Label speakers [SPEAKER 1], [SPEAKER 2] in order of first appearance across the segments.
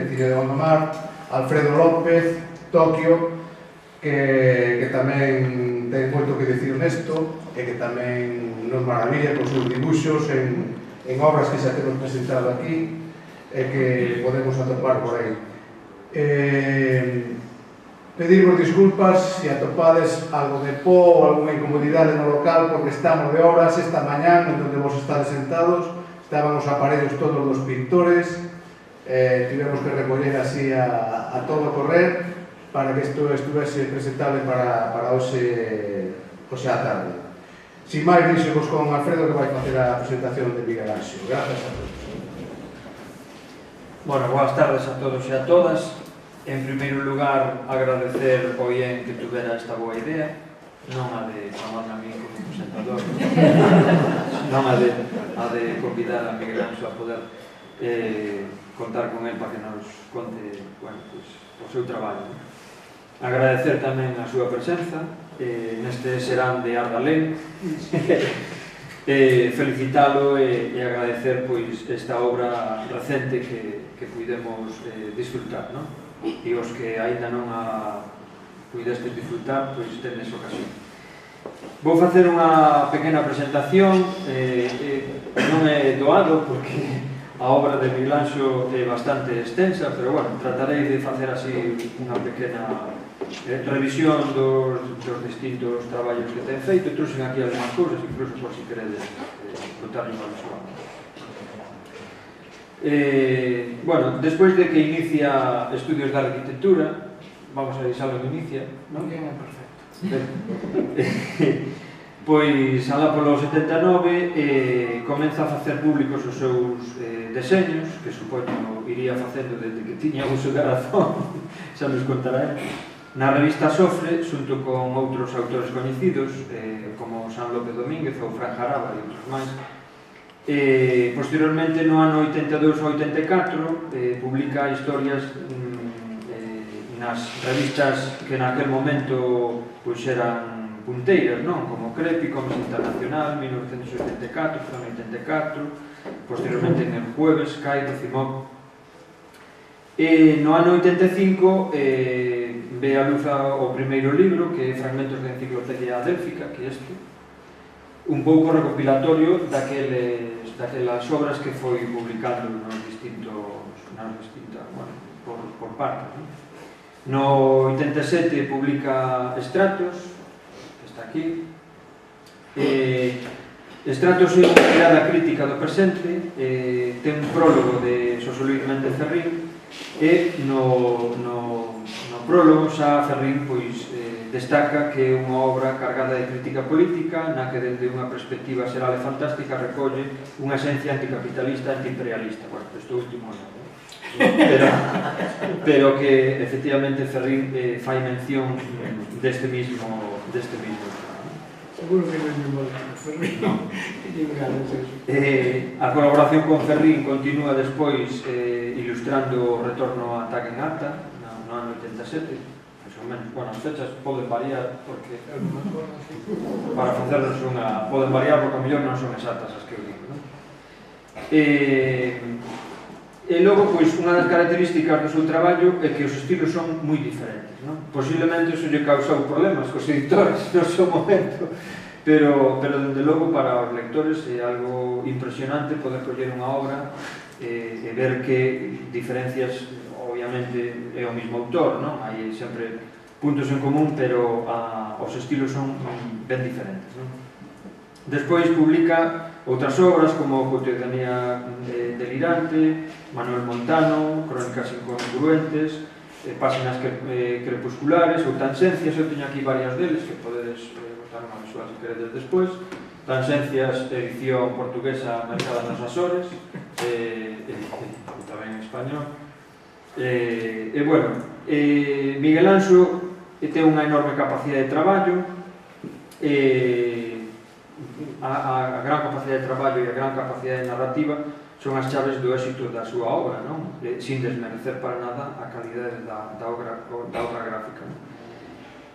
[SPEAKER 1] Cine de Gondomar, Alfredo López, Tokio, que tamén ten moito que dicir nesto e que tamén nos maravilla con seus dibuixos en obras que xa temos presentado aquí e que podemos atopar por aí. Pedirvos disculpas se atopades algo de po ou alguna incomodidade no local porque estamos de obras esta mañán onde vos estades sentados, estaban os aparellos todos dos pintores, tivemos que recoller así a todo correr para que isto estuvese presentable para hoxe a tarde. Sin máis, dixemos con Alfredo que vai facer a presentación de Miguel Anxo. Grazas a todos.
[SPEAKER 2] Bueno, boas tardes a todos e a todas. En primeiro lugar, agradecer ao IEN que tuvera esta boa idea, non a de chamarme a mí como presentador, non a de convidar a Miguel Anxo a poder contar con él para que nos conte o seu traballo. Agradecer tamén a súa presenza neste serán de Ardalén, felicitalo e agradecer esta obra recente que puidemos disfrutar, e os que aínda non a puidestes disfrutar, pois tendes ocasión. Vou facer unha pequena presentación, non é doado porque a obra de Miguel Anxo é bastante extensa, pero bueno, tratarei de facer así unha pequena revisión dos distintos traballos que ten feito. Trouxen aquí algunhas cousas, incluso por si queredes botarle unha visual. Bueno, despois de que inicia estudios de arquitectura, vamos a avisar que inicia, non?
[SPEAKER 3] Ben, é perfecto.
[SPEAKER 2] Pois, alá polo 79, comeza a facer públicos os seus deseños, que supoño iría facendo desde que tiña uso de razón, xa nos contará. Na revista Sofre, xunto con outros autores coñecidos, como San López Domínguez ou Fran Jaraba e outros máis. Posteriormente, no ano 82 ou 84, publica historias nas revistas que naquel momento eran punteiras, como Crepi, Comes Internacional, 1984, Fran 84, posteriormente en El Jueves, Cairo, Cimop. No ano 85 ve a luz o primeiro libro, que é Fragmentos de Enciclopedia Délfica, que é este, un pouco recopilatorio daquelas obras que foi publicando por partes. No 87 publica Estratos, que está aquí. Estratos é unha mirada crítica do presente, ten un prólogo de Xosé Luis Méndez Ferrín, e no prólogo xa Ferrín destaca que é unha obra cargada de crítica política na que dende unha perspectiva xeral e fantástica recolle unha esencia anticapitalista e antiimperialista. Bueno, isto último non, pero que efectivamente Ferrín fai mención deste mismo.
[SPEAKER 3] Seguro que non me molesta Ferrín.
[SPEAKER 2] A colaboración con Ferrín continúa despois ilustrando o retorno a Ataque en Acta no ano 87. Bueno, as fechas poden variar porque para facernos poden variar porque a mellor non son exactas as que eu digo, non? E logo, unha das características do seu traballo é que os estilos son moi diferentes, non? Posiblemente iso lle causou problemas cos editores no seu momento, pero dende logo para os lectores é algo impresionante poder coller unha obra e ver que diferencias, obviamente é o mismo autor, non? Hai sempre puntos en común, pero os estilos son ben diferentes, non? Despois publica outras obras como Cotidianía delirante, Manuel Montano, Crónicas incongruentes, Páxinas crepusculares ou Tanxencias. Eu teño aquí varias deles que podedes botar unha visual se queredes despois. Tanxencias, edición portuguesa, Mercadas nos Azores, tamén en español. Miguel Anxo ten unha enorme capacidade de traballo, a gran capacidade de traballo e a gran capacidade narrativa son as chaves do éxito da súa obra, sin desmerecer para nada a calidade da obra gráfica.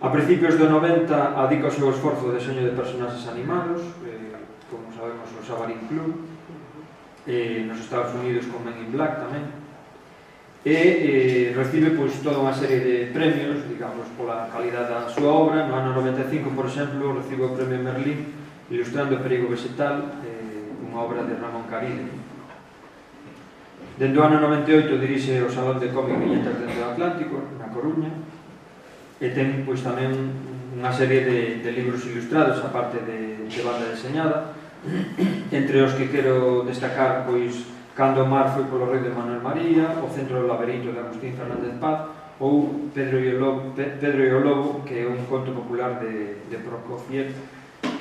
[SPEAKER 2] A principios do 90 adica o seu esforzo de deseño de personaxes animados, como sabemos o Xabarín Club, nos Estados Unidos con Men in Black tamén. e recibe pois toda unha serie de premios, digamos, pola calidad da súa obra. No ano 95, por exemplo, recibe o premio Merlín ilustrando Perigo Vegetal, unha obra de Ramón Caride. Dende o ano 98 dirixe o Salón de Cómic Viñetas dentro do Atlántico, na Coruña, e ten pois tamén unha serie de libros ilustrados, a parte de banda deseñada, entre os que quero destacar pois Cando o mar foi polo rei de Manuel María, O centro do laberinto de Agustín Fernández Paz, ou Pedro e o Lobo, que é un conto popular de Prokofiev,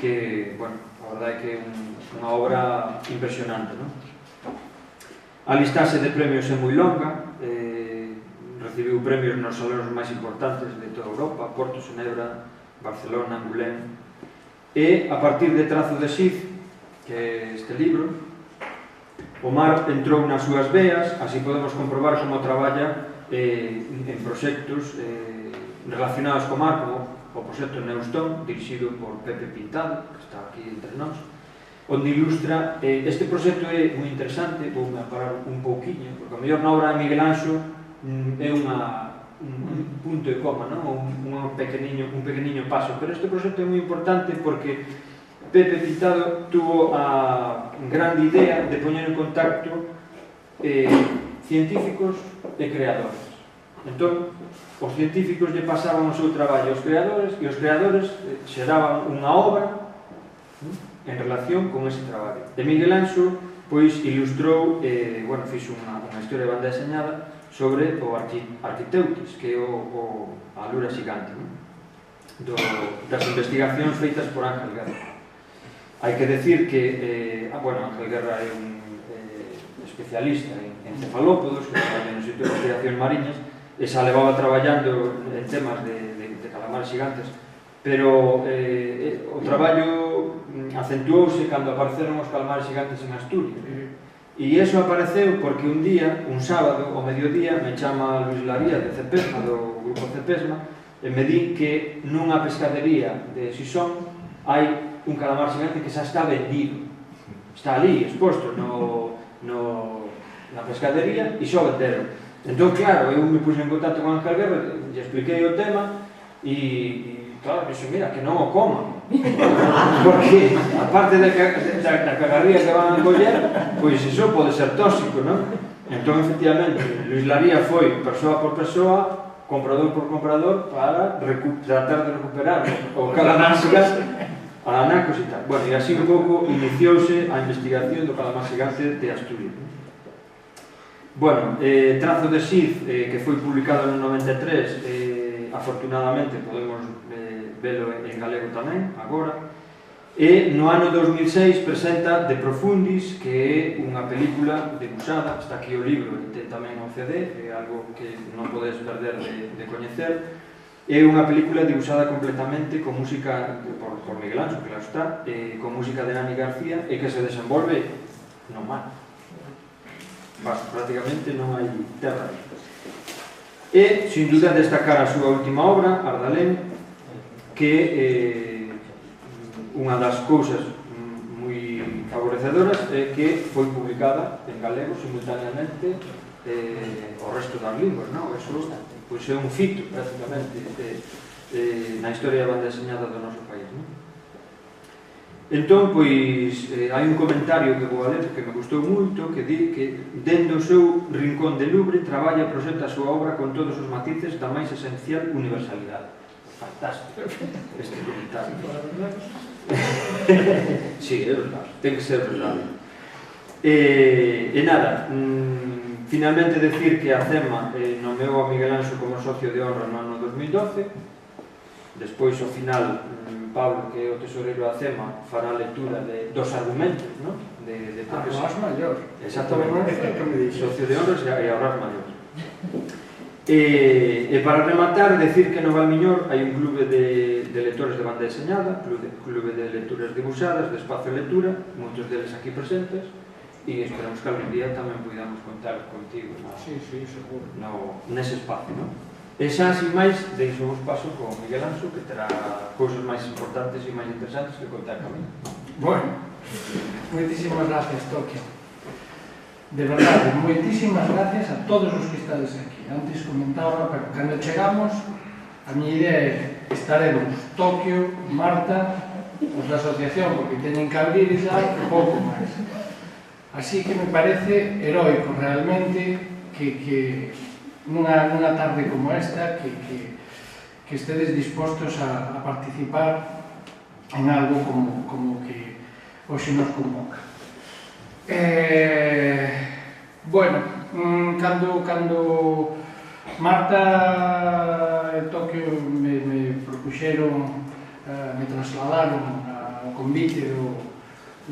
[SPEAKER 2] que, bueno, a verdade é que é unha obra impresionante, non? A listaxe de premios é moi longa, recibiu premios nos salóns máis importantes de toda Europa, Porto, Ginebra, Barcelona, Angulén, e a partir de Trazo de Sif, que é este libro, o mar entrou nas súas veas. Así podemos comprobar como traballa en proxectos relacionados co mar, como o proxecto Neustón, dirixido por Pepe Pintado, que está aquí entre nós, onde ilustra. Este proxecto é moi interesante, voume a parar un pouquiño, porque a mellor na obra de Miguel Anxo é un punto e coma, un pequeniño paso, pero este proxecto é moi importante porque Pepe Pintado tuvo a grande idea de poñer en contacto científicos e creadores. Entón, os científicos lle pasaban o seu traballo aos creadores, e os creadores xeraban unha obra en relación con ese traballo. E Miguel Anxo pois ilustrou, fixo unha historia de banda deseñada sobre o Arquiteutis, que é a lura xigante, das investigacións feitas por Ángel Guerra. Hai que decir que Ángel Guerra é un especialista en cefalópodos, que traballa no sitio de investigacións mariñas, e xa levaba traballando en temas de calamares gigantes, pero o traballo acentuouse cando apareceron os calamares gigantes en Asturias. E iso apareceu porque un día, un sábado, ao mediodía, me chama Luis Laría de Cepesma, do grupo Cepesma, e me di que nunha pescadería de Sison hai un calamar xigante que xa está vendido, está ali exposto na pescadería, e xa o venderon. Entón, claro, eu me puse en contacto con Ángel Guerra, lle expliquei o tema, e claro, dixo, mira, que non o coma, porque aparte da cagarría que van a coller, pois iso pode ser tóxico, non? Entón, efectivamente, Luis Laría foi persoa por persoa, comprador por comprador, para tratar de recuperar o calamar xigante a anacos e tal. Bueno, e así un pouco iniciouse a investigación do calamar xigante de Asturias. Bueno, Trazo de Sif, que foi publicado no 93, afortunadamente podemos velo en galego tamén, agora, e no ano 2006 presenta De Profundis, que é unha película dibujada, está aquí o libro, e ten tamén o CD, é algo que non podes perder de coñecer. É unha película dibujada completamente con música por Miguel Anxo, claro está, con música de Nani García, e que se desenvolve no mar. Prácticamente non hai terra. E, sin duda, destacar a súa última obra, Ardalén, que unha das cousas moi favorecedoras é que foi publicada en galego simultaneamente o resto das linguas, non? Eso pois é un fito, prácticamente, na historia da banda deseñada do noso país, non? Entón, pois, hai un comentario que vou a ler que me gustou moito, que di que dende o seu rincón de Louvre traballa e proxecta a súa obra con todos os matices da máis esencial universalidade. Fantástico este comentario. Sí, é verdade, ten que ser verdade. E nada, finalmente decir que a CEMA nomeou a Miguel Anxo como socio de honra no ano 2012. Despois, ao final, Pablo, que é o tesoreiro da CEMA, fará a lectura dos argumentos, non?
[SPEAKER 3] Arras Maior.
[SPEAKER 2] Exactamente, socio de honra e Arras Maior. E para rematar, decir que no Valmiñor hai un clube de lectores de banda deseñada, clube de lecturas dibuixadas, de espacio de lectura, moitos deles aquí presentes, e esperamos que algún día tamén podamos contar contigo nese espacio, non? E xa, sin máis, deixamos paso con Miguel Anxo, que terá cousas máis importantes e máis interesantes que contar comigo.
[SPEAKER 3] Bueno, moitísimas gracias, Tokio.
[SPEAKER 4] de verdade, moitísimas gracias a todos os que estades aquí. Antes comentaba, pero cando chegamos, a miña idea é estaremos Tokio, Marta, os da asociación, porque teñen que abrir e xa, un pouco máis. Así que me parece heroico realmente que nunha tarde como esta que estedes dispostos a participar en algo como que hoxe nos convoca. Bueno, cando Marta e Tokio me propuxeron, me trasladaron ao convite do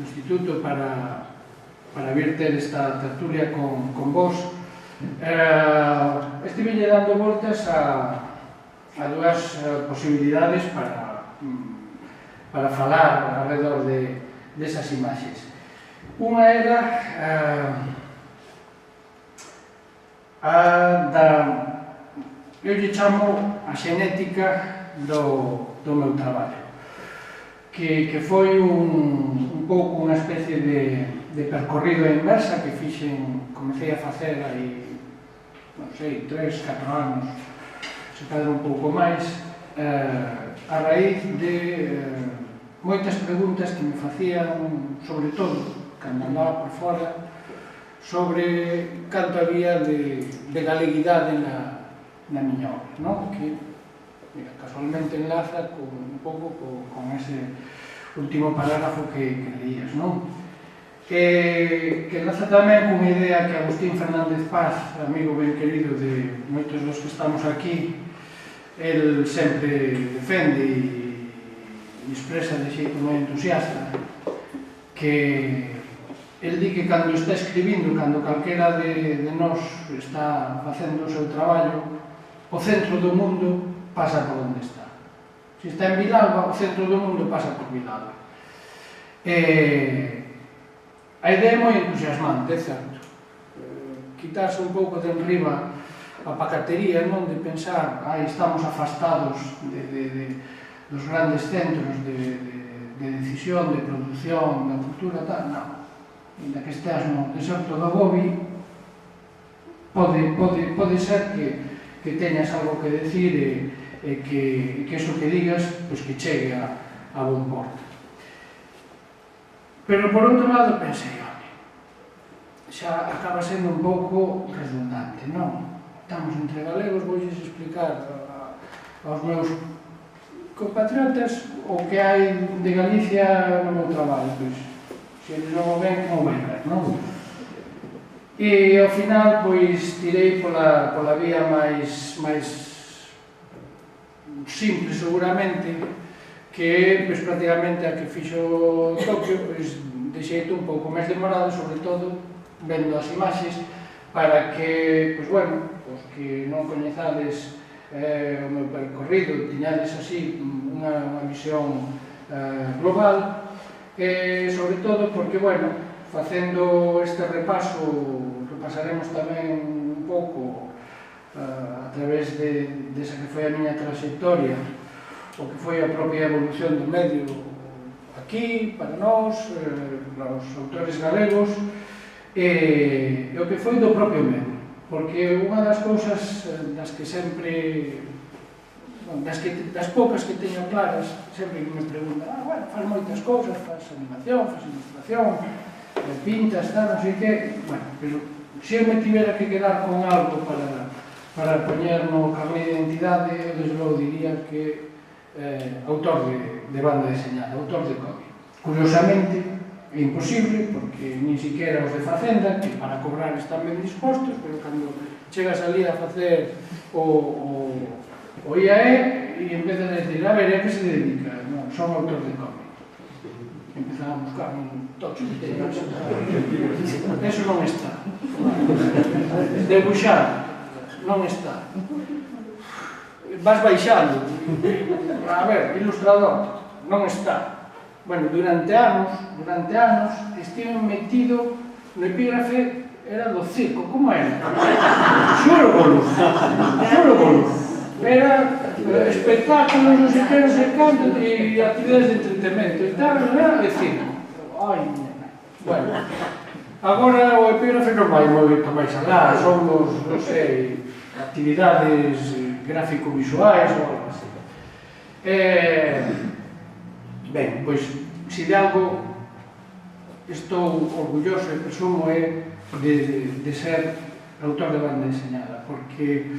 [SPEAKER 4] Instituto para vir ter esta tertulia con vos, estivelle dando voltas a dúas posibilidades para falar alrededor desas imaxes. Unha era eu lle chamo a xenética do meu traballo, que foi un pouco unha especie de percorrido inversa que comecei a facer aí, non sei, 3, 4 anos, se cadra un pouco máis, a raíz de moitas preguntas que me facían, sobre todo, cando andaba por fora, sobre canto había de galeguidade na miña obra, non? Que, mira, casualmente enlaza un pouco con ese último parágrafo que leías, non? Que enlaza tamén cunha idea que Agustín Fernández Paz, amigo ben querido de moitos dos que estamos aquí, el sempre defende e expresa de xeito moi entusiasta, que el di que cando está escribindo, cando calquera de nós está facendo o seu traballo, o centro do mundo pasa por onde está. Se está en Vilalba, o centro do mundo pasa por Vilalba. A idea é moi entusiasmante, é certo. Quitarse un pouco de enriba a pacatería, non de pensar, estamos afastados dos grandes centros de decisión, de produción, da cultura, tal, non. Ainda que esteas no deserto do Gobi, pode ser que teñas algo que decir e que eso que digas que chegue a bon porto. Pero por outro lado pensei, xa acaba sendo un pouco redundante, non? Estamos entre galegos, voulles explicar aos meus compatriotas o que hai de Galicia no meu traballo, pois se eles non o ven, non o vai ver, non? E ao final, pois, tirei pola vía máis simple, seguramente, que é prácticamente a que fixo Tokio, pois, de xeito un pouco máis demorado, sobre todo, vendo as imaxes, para que, pois, bueno, os que non coñezades o meu percorrido, tiñades así unha visión global, sobre todo porque, bueno, facendo este repaso, repasaremos tamén un pouco a través desa que foi a miña trayectoria, o que foi a propia evolución do medio aquí, para nós, para os autores galegos, e o que foi do propio medio, porque unha das cousas das que sempre, das poucas que teño claras, sempre que me preguntan, bueno, faz moitas cousas, faz animación, faz ilustración, pintas, tal, non sei que, bueno, pero se eu me tivera que quedar con algo para poñer no carné de identidade, eu desde logo diría que autor de banda deseñada, autor de cómic. Curiosamente, é imposible, porque nin siquiera os de Facenda, que para cobrar están ben dispostos, pero cando chegas ali a facer o IAE e empezas a decir, a ver, a que se dedica? Non, son autor de cómic. Empezan a buscar un tocho de teñas. Eso non está. Debuxar, non está. Vas baixando. A ver, ilustrador, non está. Bueno, durante anos, estive metido no epígrafe, era do circo, como era? Xuro bolo. Era espectáculos, non sei que, non sei canto, e actividades de entretenimento, e tal, e circo. Ai, bueno, Agora o epígrafe non vai moito máis alá, somos, non sei, actividades gráfico-visuais ou algo así. Ben, pois, se de algo estou orgulloso e presumo é de ser autor de banda deseñada, porque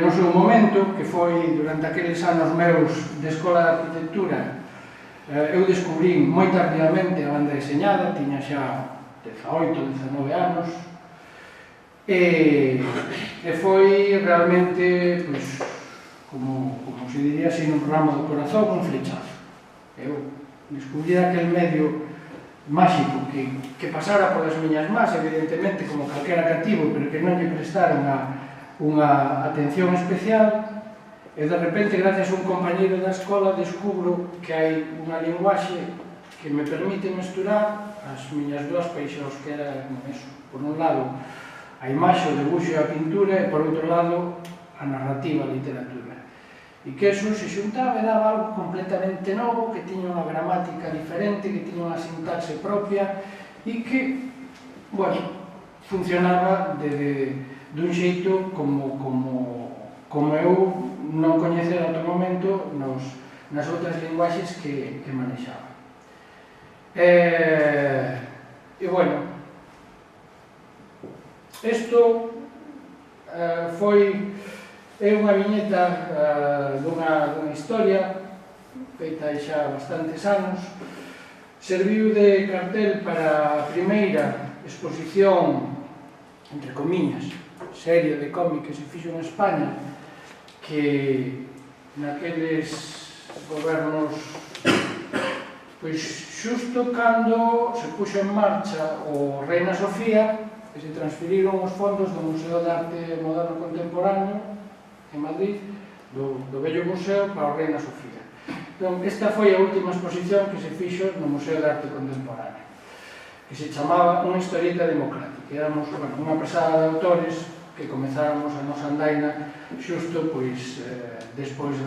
[SPEAKER 4] no seu momento, que foi durante aqueles anos meus de escola de arquitectura, eu descubrí moi tardíamente a banda deseñada, tiña xa 18, 19 anos, e foi realmente, pois, como se diría así, nun ramo do corazón, un flechazo. Eu descubrí aquel medio máxico que pasara polas miñas más, evidentemente, como calquera cativo, pero que non lle prestaron unha atención especial, e de repente, gracias a un compañeiro da escola, descubro que hai unha linguaxe que me permite mesturar as miñas dúas paixóns, que era eso, por un lado a imaxe, o debuxo e a pintura, e por outro lado a narrativa, a literatura. E que eso se xuntaba e daba algo completamente novo, que tiña unha gramática diferente, que tiña unha sintaxe propia e que, bueno, funcionaba dun xeito como eu non coñecera ata o momento nas outras linguaxes que manexaba. E, bueno, isto é unha viñeta dunha historia feita hai xa bastantes anos. Serviu de cartel para a primeira exposición, entre comiñas, serie de cómic que se fixo en España, que naqueles gobernos, pois xusto cando se puxo en marcha o Reina Sofía, que se transferiron os fondos do Museo de Arte Moderno Contemporáneo en Madrid, do vello museo, para o Reina Sofía. Entón, esta foi a última exposición que se fixo no Museo de Arte Contemporáneo, que se chamaba Unha historieta democrática. Éramos unha pesada de autores que comezáramos a nosa andaina xusto despois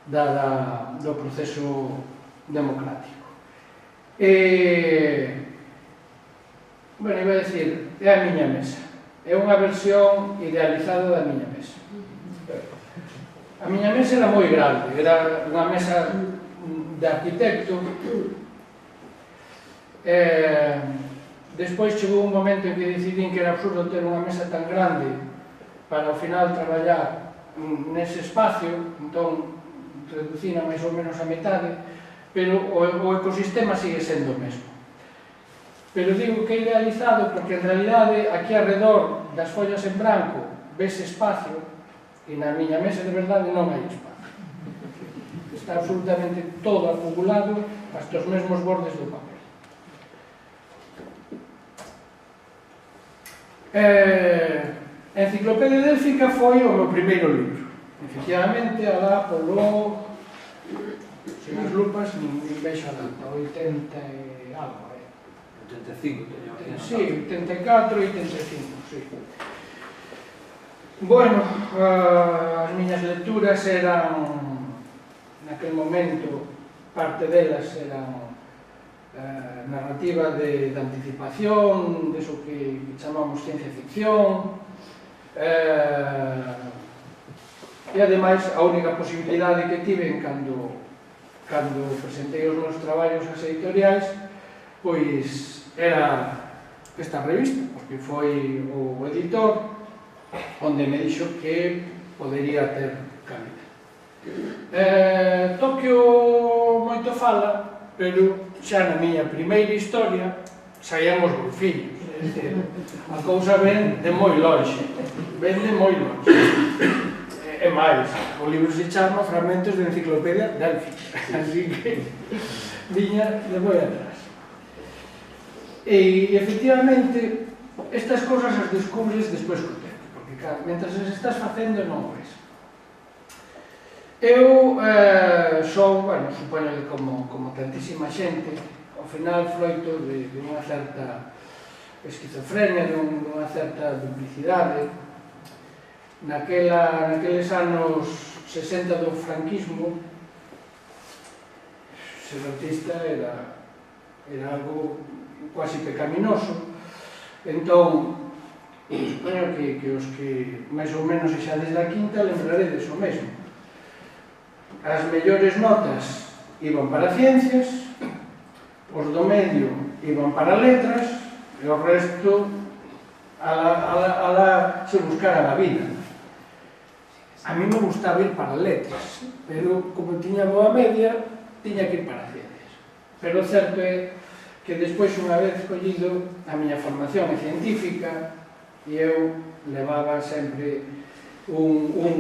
[SPEAKER 4] do proceso democrático. Bueno, iba a decir, é a miña mesa. É unha versión idealizada da miña mesa. A miña mesa era moi grande, era unha mesa de arquitecto. Despois chegou un momento en que decidín que era absurdo ter unha mesa tan grande para ao final traballar nese espacio, entón reducina máis ou menos a metade, pero o ecosistema sigue sendo o mesmo. Pero digo que é idealizado porque en realidade aquí alrededor das follas en branco vese espacio e na miña mesa de verdade non hai espacio. Está absolutamente todo acumulado hasta os mesmos bordes do papel. A Enciclopedia Délfica foi o meu primeiro libro. Efectivamente, alá polo, sen as lupas, nin vexo a data, 80 e algo.
[SPEAKER 2] 85 teño aquí.
[SPEAKER 4] Sí, 84 e 85, sí. Bueno, as miñas lecturas eran, naquel momento, parte delas eran narrativa de anticipación, deso que chamamos ciencia ficción, e ademais a única posibilidade que tiven cando presentei os meus traballos ás editoriais, pois era esta revista, porque foi o editor onde me dixo que podería ter cabida. Tokio moito fala, pero xa na miña primeira historia saían os golfiños. A cousa ven de moi longe, ven de moi longe. E máis, o libro se chama Fragmentos de Enciclopedia Délfica, así que viña de moi atrás. E, efectivamente, estas cousas as descubres despois co tempo, porque, claro, mentras as estás facendo non o ves. Eu son, bueno, supoño que como tantísima xente, ao final froito de unha certa esquizofrenia, dunha certa duplicidade. Naqueles anos 60 do franquismo, ser artista era algo quasi pecaminoso. Entón, supoño que os que máis ou menos xa desde a quinta lembraredes o mesmo. As mellores notas iban para ciencias, os do medio iban para letras e o resto ala se buscara a vida. A mí me gustaba ir para letras, pero como tiña boa media, tiña que ir para ciencias. Pero o certo é que despois, unha vez collido, a miña formación é científica e eu levaba sempre un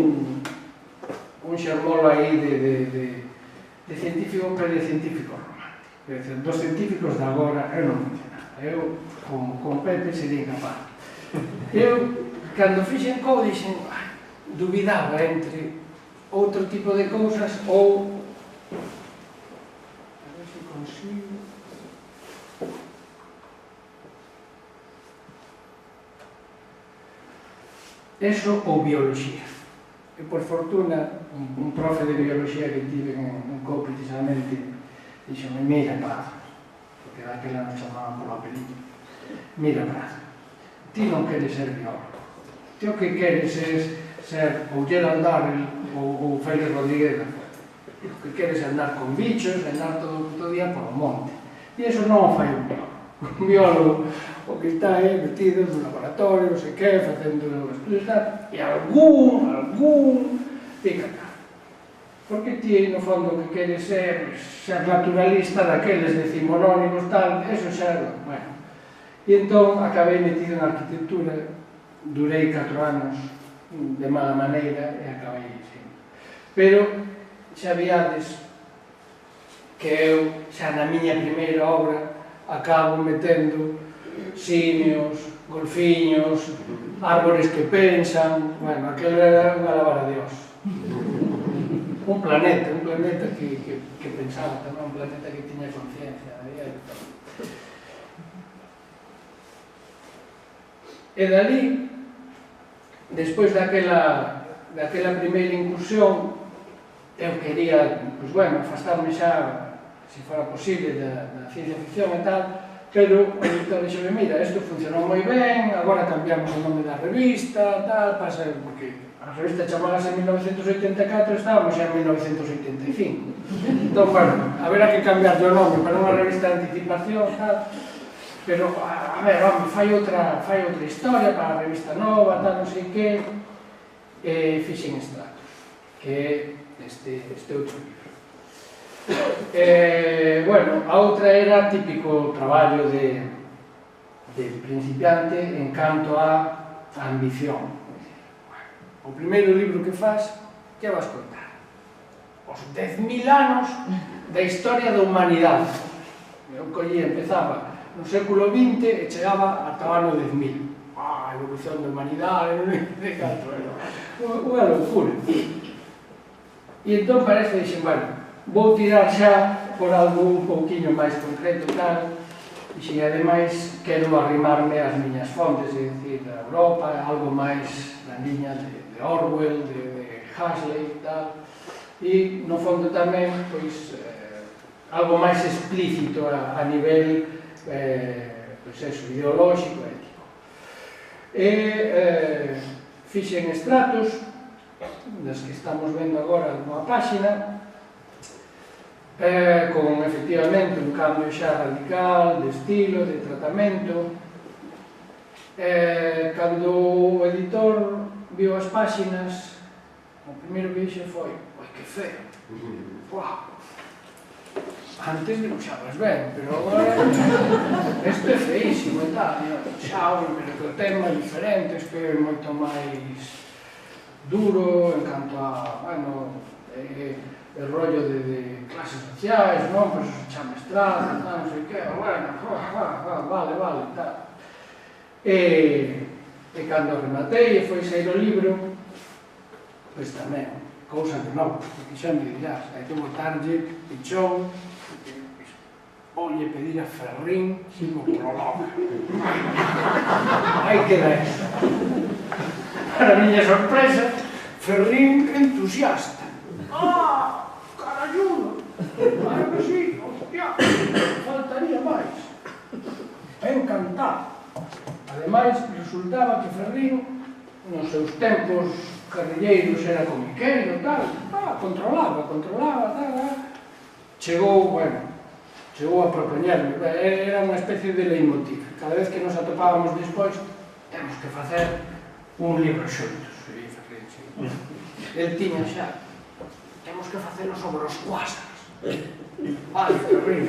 [SPEAKER 4] xermolo aí de científico, pero de científico romántico. É dicir, dos científicos de agora eu non funcionaba. Eu, con Pepe, sería incapaz. Eu, cando fixen co, dixen, dubidaba entre outro tipo de cousas ou... A ver se consigo... Eso ou bioloxía. E por fortuna, un profe de bioloxía que tive en Co precisamente dixome, mira Prado, porque daquela nos chamaban por apelido, mira Prado, ti non queres ser biólogo, ti o que queres é ser ou Gerald Darrell ou Félix Rodríguez da Fuente. O que queres é andar con bichos, andar todo o día por o monte. E iso non o fai un biólogo. Un biólogo o que está aí metido no laboratorio, non sei que, facendo estudios, e algún pica cá. Porque ti, no fondo, o que queres ser naturalista daqueles decimonónimos, tal, eso xa, bueno. E entón, acabei metido na arquitectura, durei 4 anos de mala maneira e acabei sempre. Pero, xa viades que eu, xa na miña primeira obra, acabo metendo simios, golfiños, árbores que pensan, bueno, aquilo era unha labara de Dios. Un planeta que pensaba tamén, un planeta que tiña conciencia, había de todo. E dali, despois daquela primeira incursión, eu quería, pois bueno, afastarme xa, se fora posible, da ciencia ficción e tal, pero o editor dixeme, mira, isto funcionou moi ben, agora cambiamos o nome da revista, tal, pasa, porque a revista chamagase en 1984, estábamos xa en 1985. Entón, bueno, haberá que cambiar o nome para unha revista de anticipación, tal, pero, a ver, home, fai outra historia para a revista nova, tal, non sei que, e fixen Estratos, que é este outro libro. Bueno, a outra era típico traballo de principiante en canto a ambición. O primeiro libro que faz, que vas contar? Os 10.000 anos da historia da humanidade. Eu collía, empezaba no século XX e chegaba ata o ano 10.000. A evolución da humanidade, non sei canto, unha loucura. E entón parece, dixen, bueno, vou tirar xa por algo un pouquiño máis concreto, tal, e xe, ademais, quero arrimarme ás miñas fontes, é dicir, da Europa, algo máis na liña de Orwell, de Huxley, tal, e, no fondo, tamén, pois, algo máis explícito a nivel, pois, eso, ideolóxico e ético. E fixen Estratos, das que estamos vendo agora nunha páxina, con efectivamente un cambio xa radical de estilo, de tratamento. Cando o editor viu as páxinas, o primeiro que dixe foi, oi, que feo, uau, antes dibuixabas ben, pero agora isto é feísimo e tal, xa, pero que o tema é diferente, isto é moito máis duro en canto a, bueno, el rollo de clases sociais, non? Pois se chama Estrato, non sei que, bueno, vale, tal. E cando rematei e foi sair o libro, pois tamén, cousa de novo, porque xa me dirás, hai que botarlle pichón, oulle pedir a Ferrín sin o prologa. Aí queda esta. Para a miña sorpresa, Ferrín entusiasta. Caralludo! Claro que sí, hostia, faltaría máis. encantado. Ademais, resultaba que Ferrín, nos seus tempos carrilleiros, era comiqueiro, tal, controlaba, tal. Chegou a propoñerme, era unha especie de leitmotiv. Cada vez que nos atopábamos despois, temos que facer un libro xuntos. El tiña xa, temos que facelo sobre os quásars. Vale, Ferrín.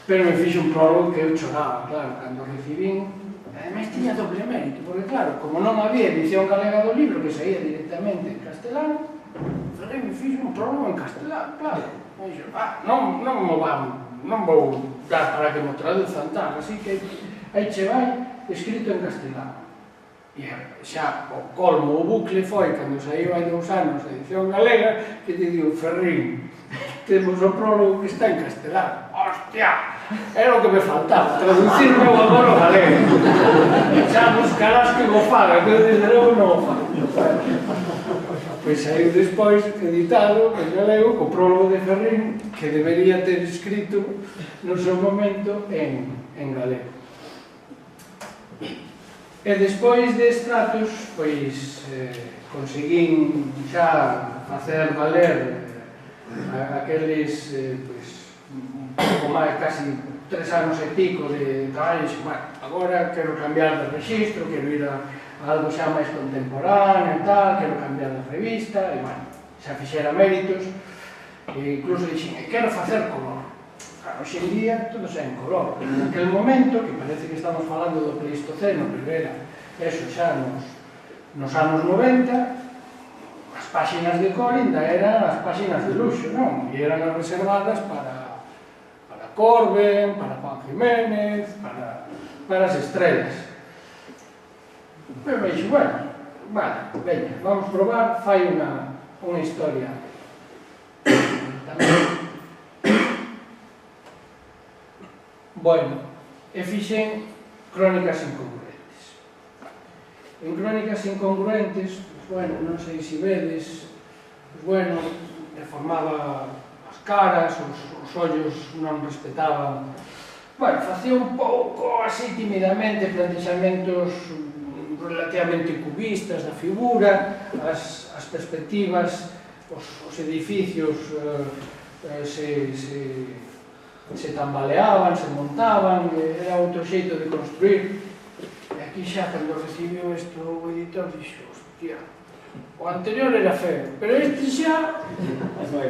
[SPEAKER 4] Pero me fixo un prólogo que eu choraba, claro, cando recibín. Ademais, tiña doble mérito, porque claro, como non había edición galega do libro, que saía directamente en castelán, Ferrín me fixo un prólogo en castelán, claro. E dixo, non vou dar para que mo traduzan tal, así que aí che vai escrito en castelán. E xa o colmo, o bucle foi, cando saiu hai 2 anos a edición galega, que te digo, Ferrín, temos o prólogo que está en castelán. Hostia! Era o que me faltaba, traducirme o agora o galego. Xa buscarás que go faga, que desde logo non o fago. Pois saiu despois editado en galego co prólogo de Ferrín, que debería ter escrito no seu momento en galego. E despois de Estratos, pois conseguín xa facer valer aqueles, pois, un pouco máis, casi 3 anos e pico de traballo, e bueno, agora quero cambiar de registro, quero ir a algo xa máis contemporáneo e tal, quero cambiar de revista, e bueno, xa fixera méritos, e incluso dixen, quero facer color. Claro, hoxe en día todo xa en color, pero en aquel momento, que parece que estamos falando do Pleistoceno, pero era eso xa nos anos 90, as páxinas de cor ainda eran as páxinas de luxo, non? E eran as reservadas para Corben, para Juan Jiménez, para as estrelas. Pero me dixo, bueno, veña, vamos probar, fai unha historia tamén. Bueno, e fixen Crónicas incongruentes. En Crónicas incongruentes, bueno, non sei se vedes, bueno, deformaba as caras, os ollos non respetaban. Bueno, facía un pouco así timidamente plantexamentos relativamente cubistas da figura, as perspectivas, os edificios se tambaleaban, se montaban, era outro xeito de construir. E aquí xa, cando recibiu isto o editor, dixo, hostia, o anterior era feo, pero este xa,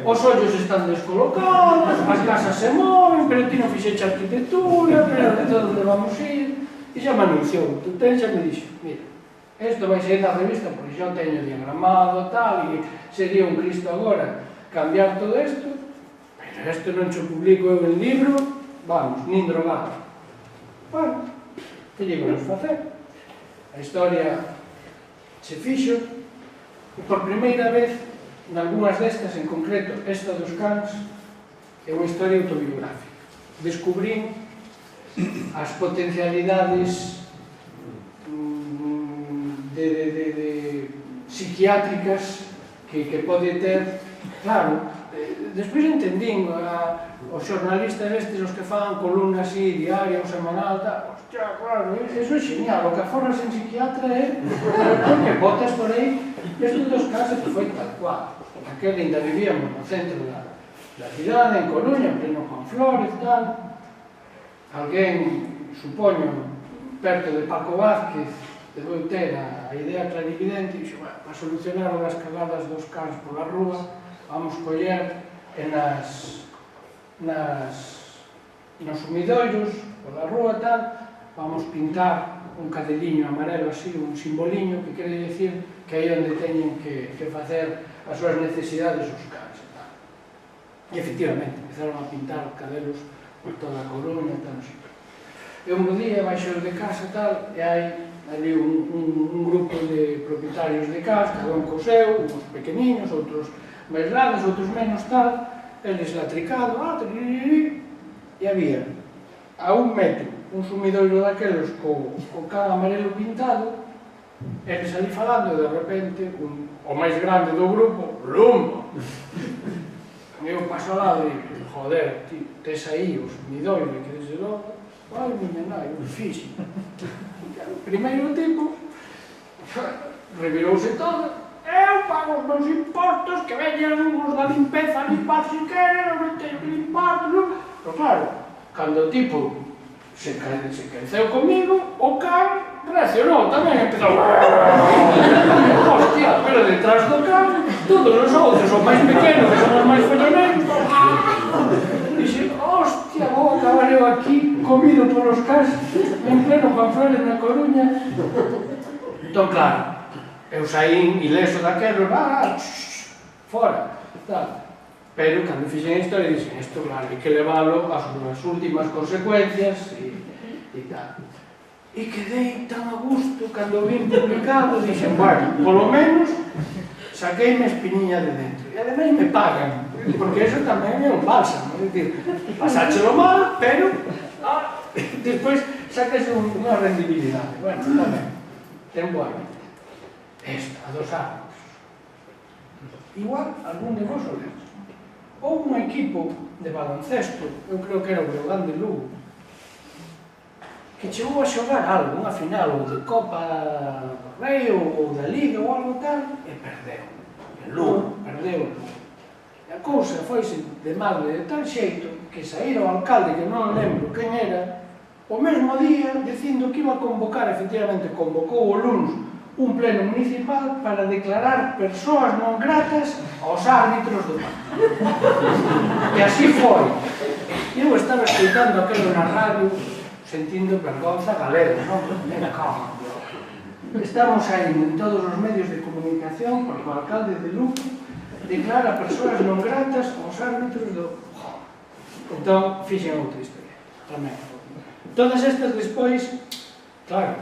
[SPEAKER 4] os ollos están descolocados, as casas se moven, pero ti non fixeche arquitectura, pero de todo onde vamos ir, e xa me anunciou, tú ten, xa me dixo, mira, isto vai ser na revista, porque xa o teño diagramado, tal, e sería un Cristo agora cambiar todo isto, pero isto non xo publico eu en libro, vamos, nin drogado. Bueno, que lle vamos facer? A historia se fixo, e por primeira vez, nalgúnas destas, en concreto, esta dos cans, é unha historia autobiográfica. Descubrín as potencialidades psiquiátricas que pode ter, claro, despois entendín os xornalistas estes, os que fan columna así, diaria ou semanal, hostia, claro, eso é genial, o que aforras en psiquiatra é porque botas por aí, isto dos casos que foi tal cual. Aquel ainda vivíamos no centro da cidade, en Coruña, en pleno Juan Flores, tal. Alguén, supoño, perto de Paco Vázquez, debeu ter a idea clarividente e dixo, para solucionar as cagadas dos cans pola rúa, vamos coller nos sumidoiros, pola rúa tal, vamos pintar un cadeliño amarelo así, un simboliño que quere dicir que aí onde teñen que facer as súas necesidades os cans e tal. E efectivamente, empezaron a pintar cadelos por toda a Coruña e tal, non sei. E un día baixo de casa e tal, e hai ali un grupo de propietarios de casa, cada un co seu, uns pequeniños, outros máis grandes, outros menos tal, eles latricado, e había a 1 metro un sumidoiro daqueles co can amarelo pintado, eles ali falando e de repente o máis grande do grupo, lumbo! Eu paso ao lado e digo, joder, tes aí o sumidoiro, que desde logo, Ai, miña nai, un fixe. Primeiro tipo, revirouse todo. Eu pago os meus impostos, que veñan os da limpeza a limpar si queren, non teño que limpar, non? Pero claro, cando o tipo se creceu comigo, o can reaccionou tamén, empezou hostia, pero detrás do can todos os outros son máis pequenos, que son os máis felloneros. Dixe, hostia, vou acabar eu aquí comido polos cans en pleno Panflores na Coruña. Entón, claro, eu saín ileso daqueles, fora, tal. Pero, cando fixen a historia, dixen, isto, claro, hai que leválo ás últimas consecuencias e tal. E quedei tan a gusto cando vin publicado, dixen, bueno, polo menos saquei a espiniña de dentro. E ademais me pagan, porque eso tamén é un bálsamo, é dicir, pasáchelo mal, pero despois sacas unha rendibilidade. Bueno, tamén, ten boa vida. Esta, a dos árbitros. Igual, algún de vos o lemos. Houve un equipo de baloncesto, eu creo que era o Breogán de Lugo, que chegou a xogar algo, unha final ou de Copa do Rei ou da Liga ou algo tal, e perdeu. En Lugo, perdeu. E a cousa foise de mal de tal xeito que saíra o alcalde, que non lembro quen era, o mesmo día dicindo que iba a convocar, efectivamente convocou o luns un pleno municipal para declarar persoas non gratas aos árbitros do partido. E así foi. Eu estaba escoitando aquilo na radio, sentindo vergonza galega, non? Estamos aí en todos os medios de comunicación porque o alcalde de Lugo declara persoas non gratas aos árbitros do... Entón, fixen outra historia, tamén. Todas estas despois, claro,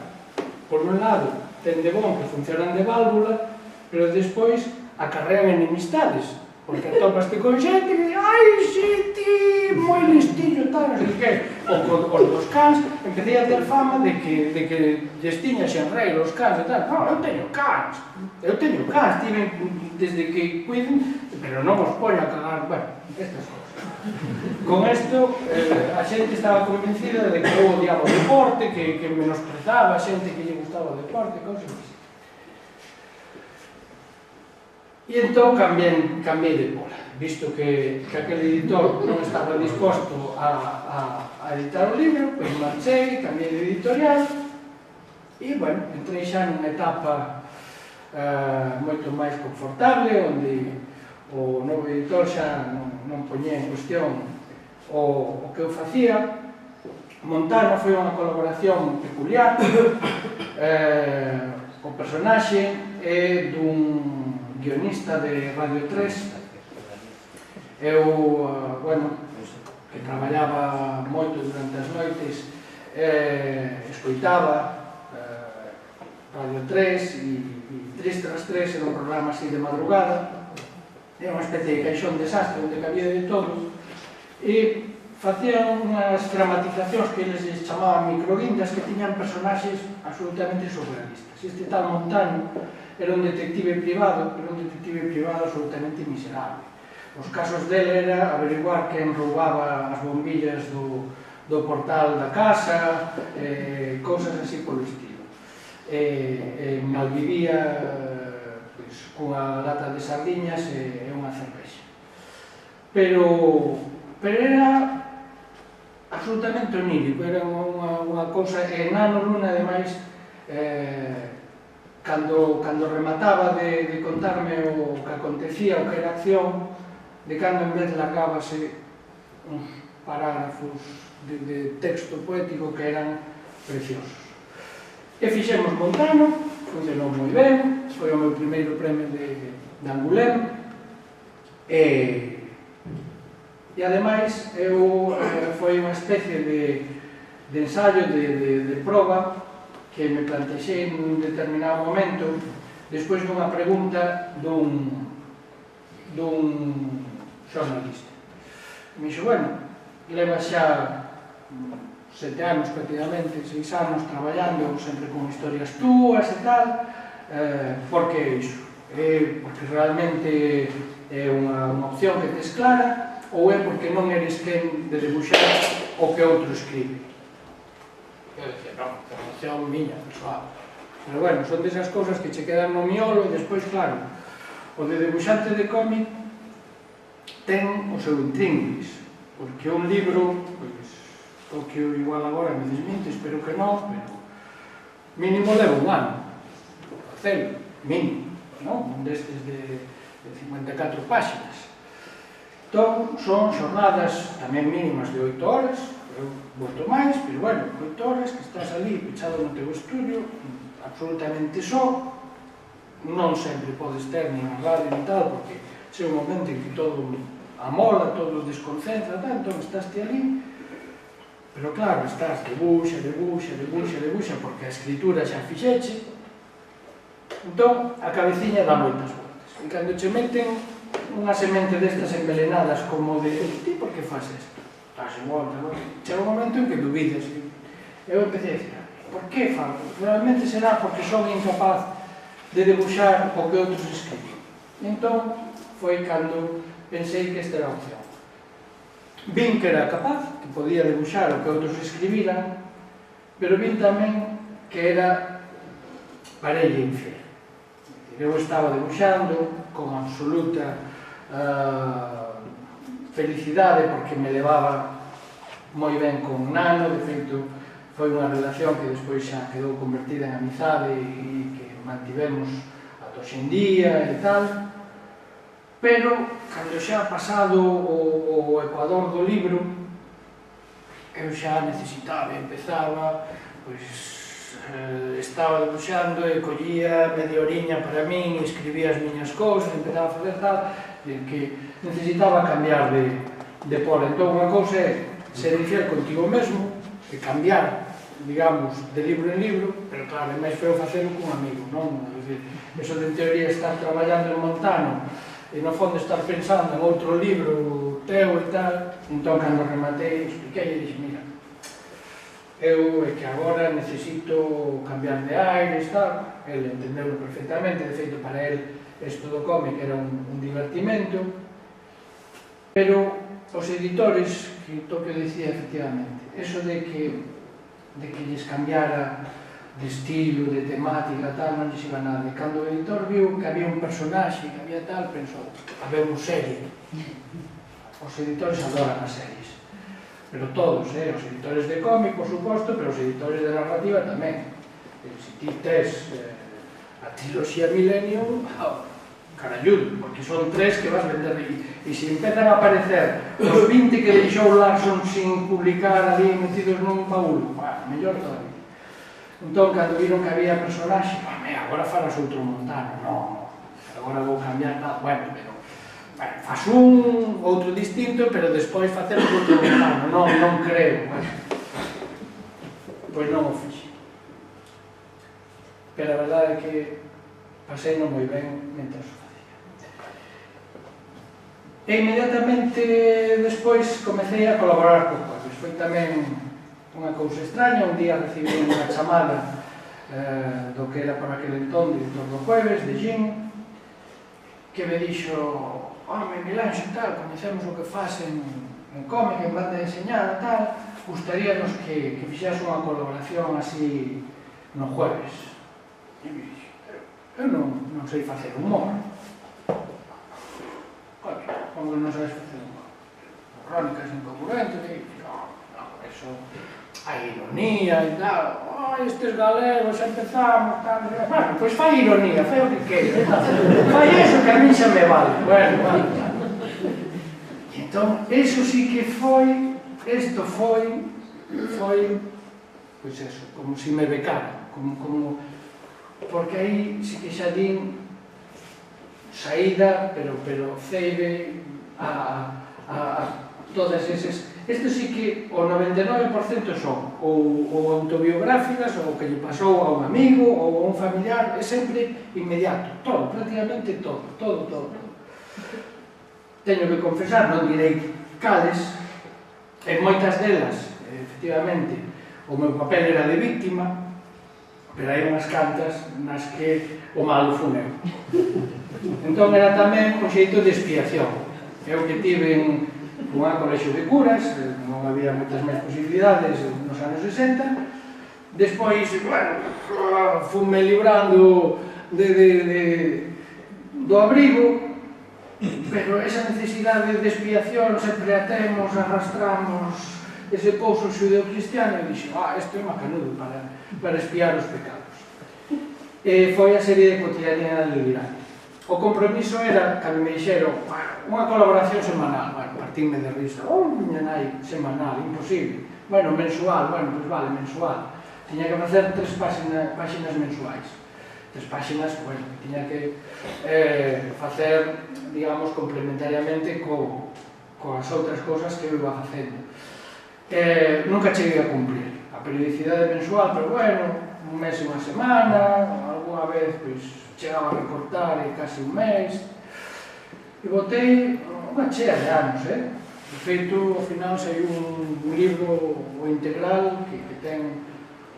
[SPEAKER 4] por un lado, ten de bon que funcionan de válvula, pero despois acarrean enemistades, porque atopaste con xente que di, ai, xente, moi listillo, tal, non sei que. Os dos cans, empecé a ter fama de que lles tiña xenreiro os cans e tal. Non, eu teño cans, tiven desde que cuiden, pero non os poño a cagar, bueno, estas cosas. Con isto, a xente estaba convencida de que eu odiaba o deporte, que menosprezaba a xente que lle gustaba o deporte, cosas así. E entón cambiei de bola, visto que aquel editor non estaba disposto a editar o libro, pois marchei, cambiei de editorial e, bueno, entrei xa nunha etapa moito máis confortable, onde o novo editor xa non poñía en cuestión o que eu facía. Montana foi unha colaboración peculiar. O personaxe é dun guionista de Radio 3. Eu, bueno, que traballaba moito durante as noites, escoitaba Radio 3 e 3 tras 3 era un programa así de madrugada. Era unha especie de caixón desastre onde cabía de todo e facían unhas dramatizacións que eles chamaban microguindas que tiñan personaxes absolutamente surrealistas. Este tal Montano era un detective privado, pero un detective privado absolutamente miserable. Os casos dele era averiguar quen roubaba as bombillas do portal da casa, cousas así polo estilo. Malvivía cunha lata de sardiñas e unha cervexa. Pero era absolutamente onírico, era unha cousa, e Nano Luna, ademais, cando remataba de contarme o que acontecía, o que era acción, de cando en vez largábase uns parágrafos de texto poético que eran preciosos. E fixemos Montano, funcionou moi ben, foi o meu primeiro premio de Angulem, e ademais foi unha especie de ensaio de proba que me plantexei nun determinado momento despois dunha pregunta dun xornalista. Me dixo, bueno, leva xa 7 anos prácticamente, 6 anos traballando sempre con historias túas e tal, por que iso? Porque realmente é unha opción que tes clara ou é porque non eres quen de debuxar o que outro escribe? Eu decía, non, formación miña, persoal. Pero bueno, son desas cousas que che quedan no miolo e despois, claro, o de debuxante de cómic ten o seu intríngulis, porque un libro, pois, o que igual agora me desminte, espero que non, pero mínimo leva un ano, facelo, mínimo, non? Un destes de 54 páxinas. Entón, son xornadas tamén mínimas de 8 horas, eu voto máis, pero bueno, 8 horas que estás ali pechado no teu estudio, absolutamente só, non sempre podes ter nin a radio ni tal, porque chega un momento en que todo amola, todo desconcentra, entón estás ti ali, pero claro, estás debuxa, porque a escritura xa fixeche, entón a cabeciña dá moitas voltas. E cando che meten unha semente destas envelenadas como de ti por que faz isto? Estás en volta, non? Chega un momento en que dubides. Eu empecé a decir, por que fago? Realmente será porque son incapaz de debuxar o que outros escriben. Entón, foi cando pensei que esta era a opción. Vin que era capaz, que podía debuxar o que outros escribiran, pero vin tamén que era parella infiel. Eu estaba debuxando con absoluta felicidade porque me levaba moi ben con Nano, de feito foi unha relación que despois xa quedou convertida en amizade e que mantivemos ata hoxe en día e tal, pero cando xa pasado o ecuador do libro eu xa necesitaba, empezaba, pois estaba debuxando e collía media oriña para min e escribía as miñas cousas, empezaba a fazer tal, que necesitaba cambiar de polo. Entón, unha cousa é ser infiel contigo mesmo e cambiar, digamos, de libro en libro, pero claro, é máis feo facelo cun amigo, non? Eso de en teoría estar traballando en Montano e no fondo estar pensando en outro libro teu e tal, entón, cando rematei, expliquei e dixo, mira, eu é que agora necesito cambiar de aires, tal, ele entendeu perfectamente, de feito para ele isto do cómic era un divertimento, pero os editores, que Tokio dicía efectivamente, eso de que lles cambiara de estilo, de temática, tal, non lles iba nada. E cando o editor viu que había un personaxe, que había tal, pensou, habemos serie. Os editores adoran as series. Pero todos, os editores de cómic, por suposto, pero os editores de narrativa tamén. Se ti tes a triloxía Millennium, caralludo, porque son 3 que vas vender e se empezan a aparecer os 20 que deixou Larson sin publicar ali metidos nun baúl, mellor todavía. Entón, cando viron que había personaxe, agora falas outro Montano, non, agora vou cambiar tal, bueno, pero faz un, outro distinto, pero despois facemos outro Montano, non creo, pois non o fixe. Pero a verdade é que pasei non moi ben mentre o facía. E inmediatamente despois comecei a colaborar con Jueves. Foi tamén unha cousa extraña, un día recibí unha chamada do que era por aquel entón director do Jueves, de Jim, que me dixo, home, Milanxo, tal, conhecemos o que faz en cómic, en banda deseñada, tal, gustaríanos que fixeras unha colaboración así no Jueves. E me dixo, eu non sei facer humor. Como que non sabes facer humor? Crónicas incongruentes, e non, eso, a ironía e tal, estes galegos xa empezamos, tal, bueno, pois fai ironía, fai o que queira, fai eso que a mí xa me vale, bueno, vale. E entón, eso sí que foi, isto foi, pois eso, como si me becara, como, porque aí sí que xa din saída, pero ceibe a todas eses. Isto sí que o 99% son ou autobiográficas, ou que lle pasou a un amigo, ou a un familiar, é sempre inmediato, todo, prácticamente todo. Teño que confesar, non direi cales, en moitas delas, efectivamente, o meu papel era de víctima, pero hai unhas cantas nas que o malo fun eu. Entón era tamén un xeito de expiación. Eu que tive unha colexio de curas, non había moitas máis posibilidades nos anos 60, Despois, bueno, fume librando do abrigo, pero esa necesidade de expiación sempre a temos, arrastramos ese pouso xudeo-cristiano e dixo, isto é macanudo para expiar os pecados. Foi a serie de cotidianidade delirante. O compromiso era, cando me dixeron, unha colaboración semanal, partíme de risa, miña nai, semanal, imposible. Bueno, mensual, pois vale, mensual. Tiña que facer 3 páxinas mensuais. 3 páxinas, bueno, tiña que facer, digamos, complementariamente coas outras cousas que eu iba facendo. Nunca cheguei a cumplir a periodicidade mensual, pero bueno, un mes e unha semana, alguna vez, pois, chegaba a recortar casi un mes, e botei unha chea de anos, De feito, ao final, saiu un libro integral que ten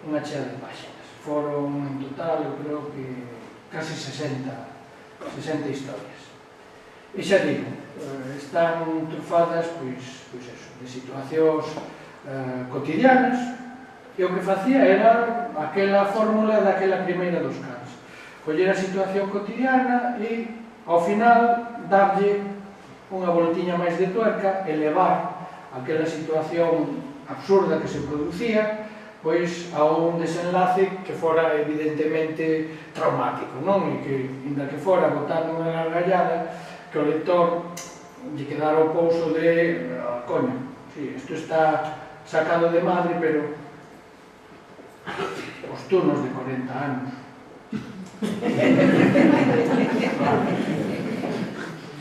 [SPEAKER 4] unha chea de páxinas. Foron, en total, eu creo que casi 60 historias. E xa digo, están trufadas, pois eso, de situacións cotidianas, e o que facía era aquela fórmula daquela primeira dos cans. Coller a situación cotidiana e, ao final, darlle unha voltiña máis de tuerca e levar aquela situación absurda que se producía pois a un desenlace que fora evidentemente traumático, non? E que, inda que fora botando unha gargallada, que o lector lle quedara o pouso de coño, sí, isto está sacado de madre, pero os turnos de 40 anos.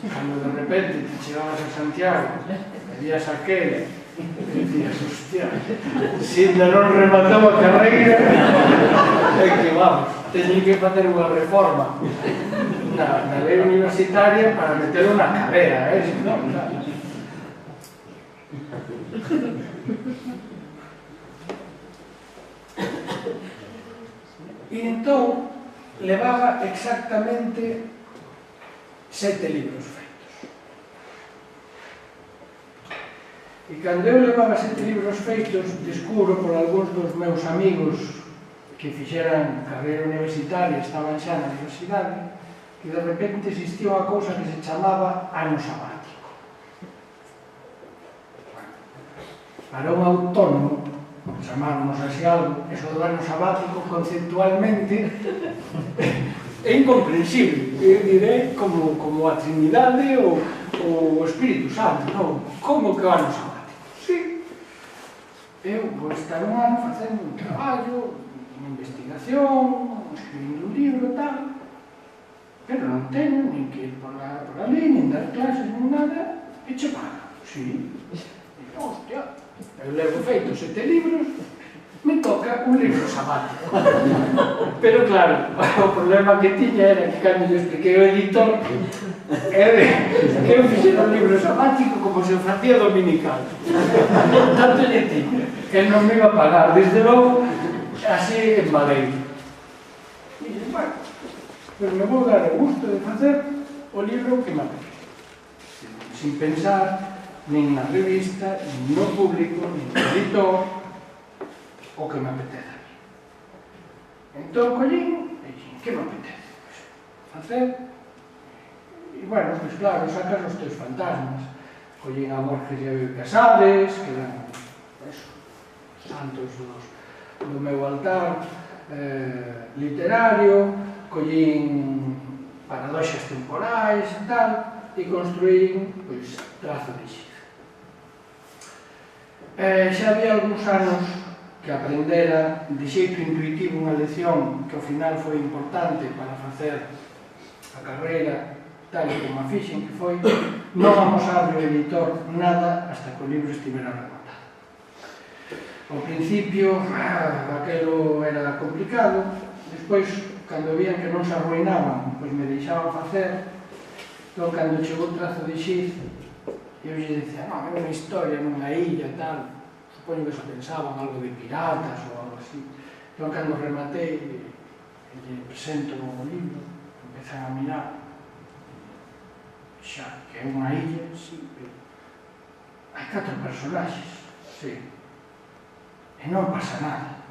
[SPEAKER 4] Cando de repente te chegabas a Santiago, veías aquel, e dicías, hostia, se ainda non rematou a carreira, é que vamos, teñen que facer unha reforma na lei universitaria para meter unha carrera, non? E entón, levaba exactamente 7 libros feitos. E cando eu levaba 7 libros feitos, descubro por algúns dos meus amigos que fixeran carreira universitaria, estaban xa na universidade, que de repente existía unha cousa que se chamaba ano sabático. Para un autónomo, chamáramos así algo, eso do ano sabático conceptualmente é incomprensible, eu direi como a Trinidade ou o Espírito Santo, non? Como que o ano sabático? Sí, eu vou estar un ano facendo un traballo, unha investigación, escribindo un libro e tal, pero non teño nin que ir por ali, nin dar clases, nin nada, e che paga. Sí, e hostia, eu levo feito 7 libros, me toca un libro sabático. Pero claro, o problema que tiña era que cando yo expliquei ao editor que eu fixera un libro sabático como se facía dominical. Tanto lle tiña, que non me iba a pagar, desde logo, así en Madeira. E dixen, bueno, pero me vou dar o gusto de facer o libro que me apetece. Sin pensar nin na revista, nin no público, nin no editor, o que me apetece. Entón, collín, e dixen, que me apetece? Facer. E, bueno, pois claro, sacas os teus fantasmas. Collín a Borges e a Casares, que eran, eso, santos do meu altar literario, collín paradoxas temporais e tal, e construín, pois, Trazo de Xir. Xa había algúns anos que aprendera de xeito intuitivo unha lección que ao final foi importante para facer a carreira tal como a fixen, que foi non amosar ao editor nada hasta que o libro estivera rematado. Ao principio, aquelo era complicado, despois, cando vían que non se arruinaban, pois me deixaban facer. Entón, cando chegou o Trazo de Xir, eu lle dicía, non, é unha historia nunha illa e tal, supoño que se pensaban algo de piratas ou algo así. Entón, cando rematei, lle presento o libro, empezan a mirar, xa, que é unha illa, sí, pero hai 4 personaxes, sí, e non pasa nada.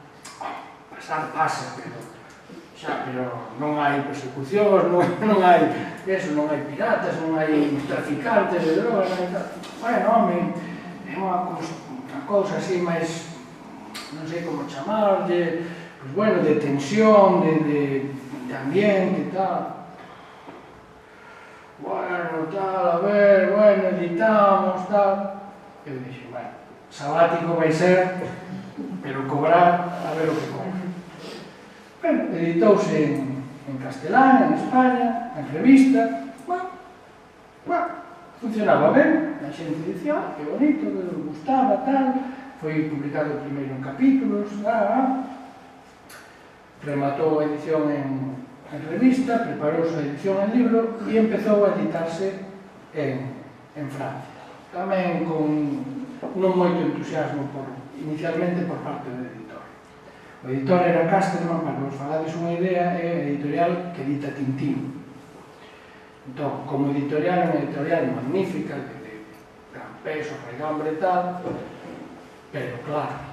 [SPEAKER 4] pasar pasa, pero non hai persecucións, non hai eso, non hai piratas, non hai traficantes de drogas, non hai tal. Bueno, home, é unha cousa así máis, non sei como chamarlle, pues bueno, de tensión, de ambiente e tal. Bueno, tal, a ver, bueno, editamos, tal. Eu dixo, bueno, sabático vai ser, pero cobrar, a ver o que cobra. Bueno, editouse en castelán, en España, en revista, funcionaba ben, a xente dicía, que bonito, que gustaba, tal, foi publicado primeiro en capítulos, rematou a edición en revista, preparouse a edición en libro e empezou a editarse en Francia. Tamén con non moito entusiasmo inicialmente por parte do editor. O editor era Casterman, para vos falades unha idea, é a editorial que edita Tintín. Entón, como editorial, é unha editorial magnífica, de gran peso, regambre e tal, pero claro,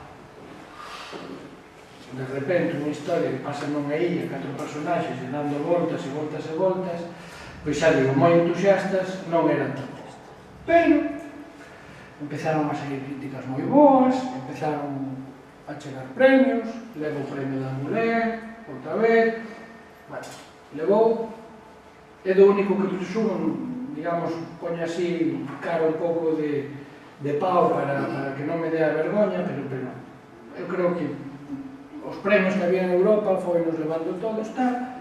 [SPEAKER 4] de repente unha historia que pasa nunha illa, 4 personaxes e dando voltas e voltas e voltas, pois xa digo, moi entusiastas non eran tantas. Pero empezaron a salir críticas moi boas, empezaron a chegar premios, levou o premio da Muller, outra vez, bueno, levou, é do único que presumo, digamos, poña así cara un pouco de pau para que non me dea vergoña, pero eu creo que os premios que había en Europa foi nos levando todos, tal,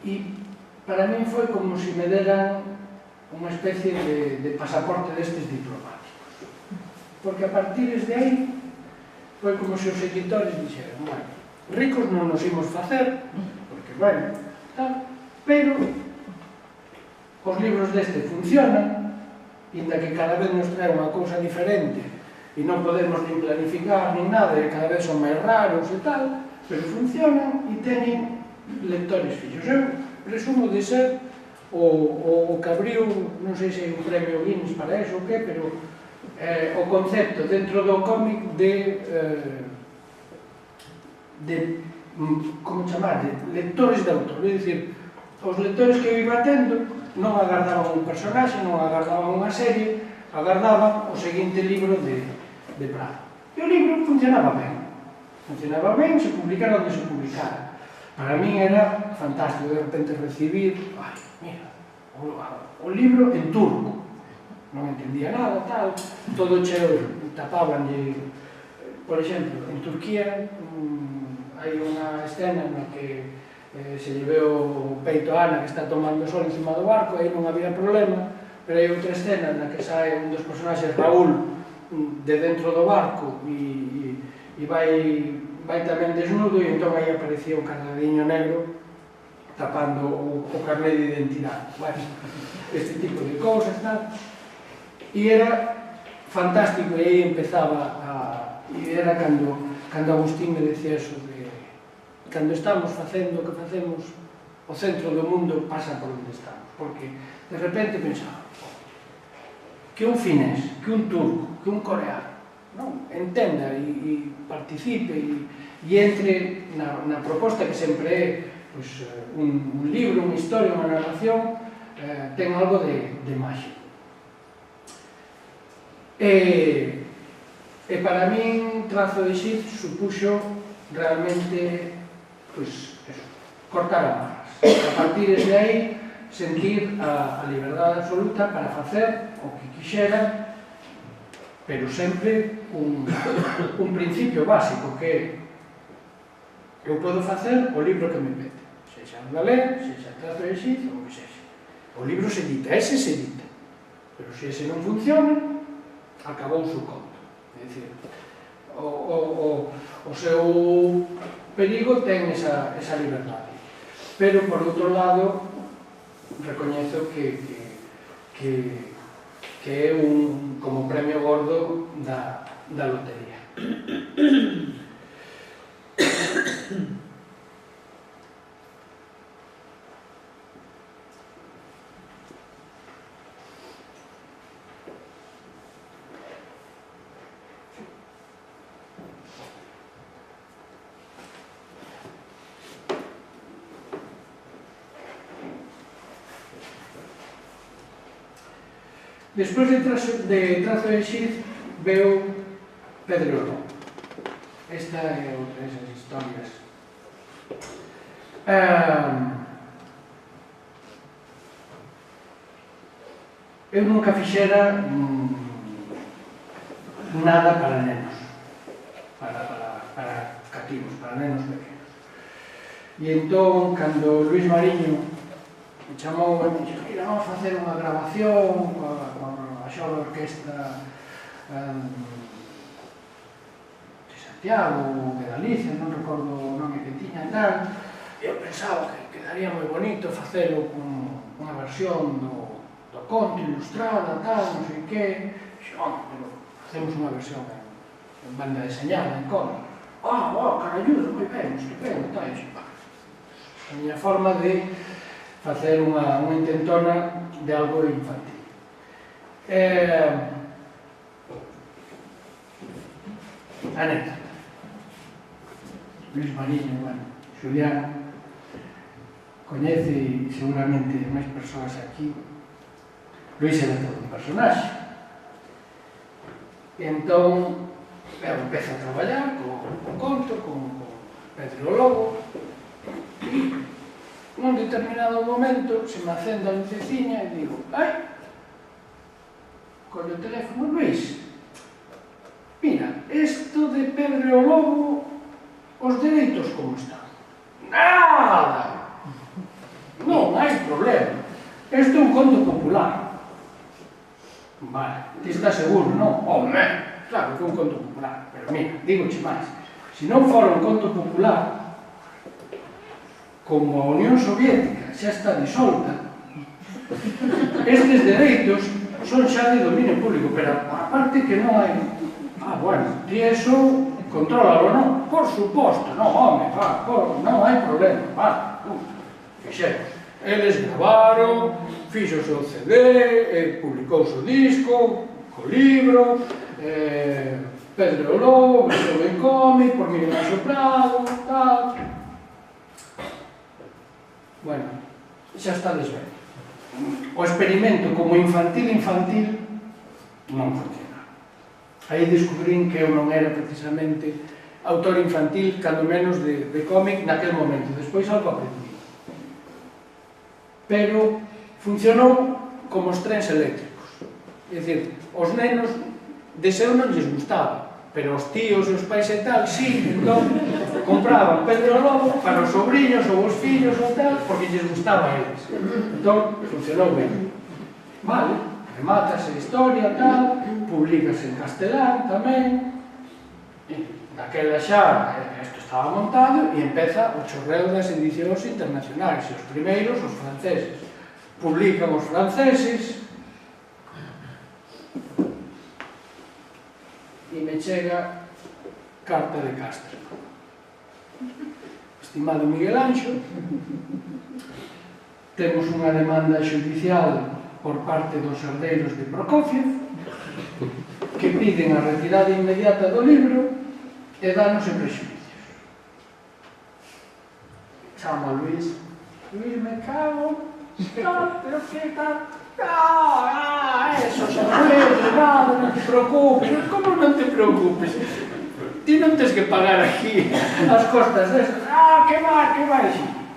[SPEAKER 4] e para min foi como se me deran unha especie de pasaporte destes diplomáticos, porque a partir de aí foi como se os editores dixeran, bueno, ricos non nos imos facer, porque, bueno, tal, pero os libros deste funcionan, inda que cada vez nos trae unha cousa diferente e non podemos nin planificar nin nada, e cada vez son máis raros e tal, pero funcionan e teñen lectores fixos. Eu presumo de ser o que abriu, non sei se hai un premio Guinness para eso ou que, pero o concepto dentro do cómic de como chamar, de lectores de autor, é dicir, os lectores que eu iba tendo non agardaban un personaxe, non agardaban unha serie, agardaban o seguinte libro de Prado. E o libro funcionaba ben, se publicara onde se publicara. Para min era fantástico de repente recibir, mira, o libro en turco, non entendía nada, tal, todo cheo, tapabanlle, por exemplo, en Turquía hai unha escena na que se lle veo o peito a Ana que está tomando sol encima do barco, aí non había problema, pero hai outra escena na que sae un dos personaxes, Raúl, de dentro do barco e vai tamén desnudo, e entón aí aparecía un cardadiño negro tapando o carné de identidade. Bueno, este tipo de cousas, tal. E era fantástico, e aí empezaba e era cando Agustín me decía eso de cando estamos facendo o que facemos, o centro do mundo pasa por onde estamos, porque de repente pensaba que un finés, que un turco, que un coreano entenda e participe e entre na proposta que sempre é un libro, unha historia, unha narración, ten algo de máxico. E para min Trazo de Xiz supuxo realmente cortar amarras. A partir de aí sentir a liberdade absoluta para facer o que quixera, pero sempre un principio básico que é eu podo facer o libro que me pete, sexa en galés, sexa Trazo de Xiz ou que sexa. O libro se edita, ese se edita, pero se ese non funciona, acabou o conto. É dicir, o seu perigo ten esa liberdade. Pero, por outro lado, recoñezo que é como premio gordo da lotería. Despois de Trazo de Xiz, veo Pedro Lobo. Esta é outra desas historias. Eu nunca fixera nada para nenos, para cativos, para nenos pequenos. E entón, cando Luis Mariño me chamou e me dixo, mira, vamos facer unha grabación con a xova orquestra de Santiago, de Galicia, non recordo o nome que tiña e tal. Eu pensaba que quedaría moi bonito facelo con unha versión do conto ilustrada, tal, non sei que. Pero facemos unha versión en banda deseñada, en cómic. Caralludo, moi ben, estupendo, tal. A miña forma de facer unha intentona de algo infantil. Anécdota. Luis Mariño, bueno, Xulián, coñece e seguramente máis persoas aquí. Luis era todo un personaxe. Entón, eu empezo a traballar con conto, con Pedro Lobo, e nun determinado momento se me acende a luceciña e digo, collo o teléfono, Luis, mira, isto de Pedro Lobo, os dereitos como están? Nada! Non hai problema. Isto é un conto popular. Vale, ti estás seguro, non? Home, claro que é un conto popular, pero mira, digoche máis, se non fora un conto popular, como a Unión Soviética xa está disolta, estes dereitos son xa de dominio público, pero aparte que non hai... bueno, ti eso contrólalo, non? Por suposto, non, home, non hai problema, fixemos. Eles gravaron, fixose o CD, publicouse o disco, co libro, Pedro Lobo, versión en cómic, por Miguel Anxo Prado, tal... Bueno, xa está desvelo. O experimento como infantil non funciona. Aí descubrín que eu non era precisamente autor infantil, cando menos de cómic naquel momento. Despois algo aprendí. Pero funcionou como os trens eléctricos. É dicir, os nenos deseo non lles gustaba, pero os tíos e os pais e tal, sí, entón compraban Pedro Lobo para os sobrinhos ou os fillos ou tal, porque lles gustaba a eles. Entón, funcionou ben. Vale, remátase a historia, tal, publicase en castelán tamén, e daquela xa, isto estaba montado, e empeza o chorreo das edicións internacionais, e os primeiros, os franceses. Publican os franceses, e me chega carta de Castro. Estimado Miguel Anxo, temos unha demanda xudicial por parte dos herdeiros de Prokofiev que piden a retirada inmediata do libro e danos en prexuicios. Chamo a Luis. Luis, me cago. Pero que tal? Eso xa puede, nada, non te preocupes. Como non te preocupes? Ti non tens que pagar aquí as costas destas. Que vai?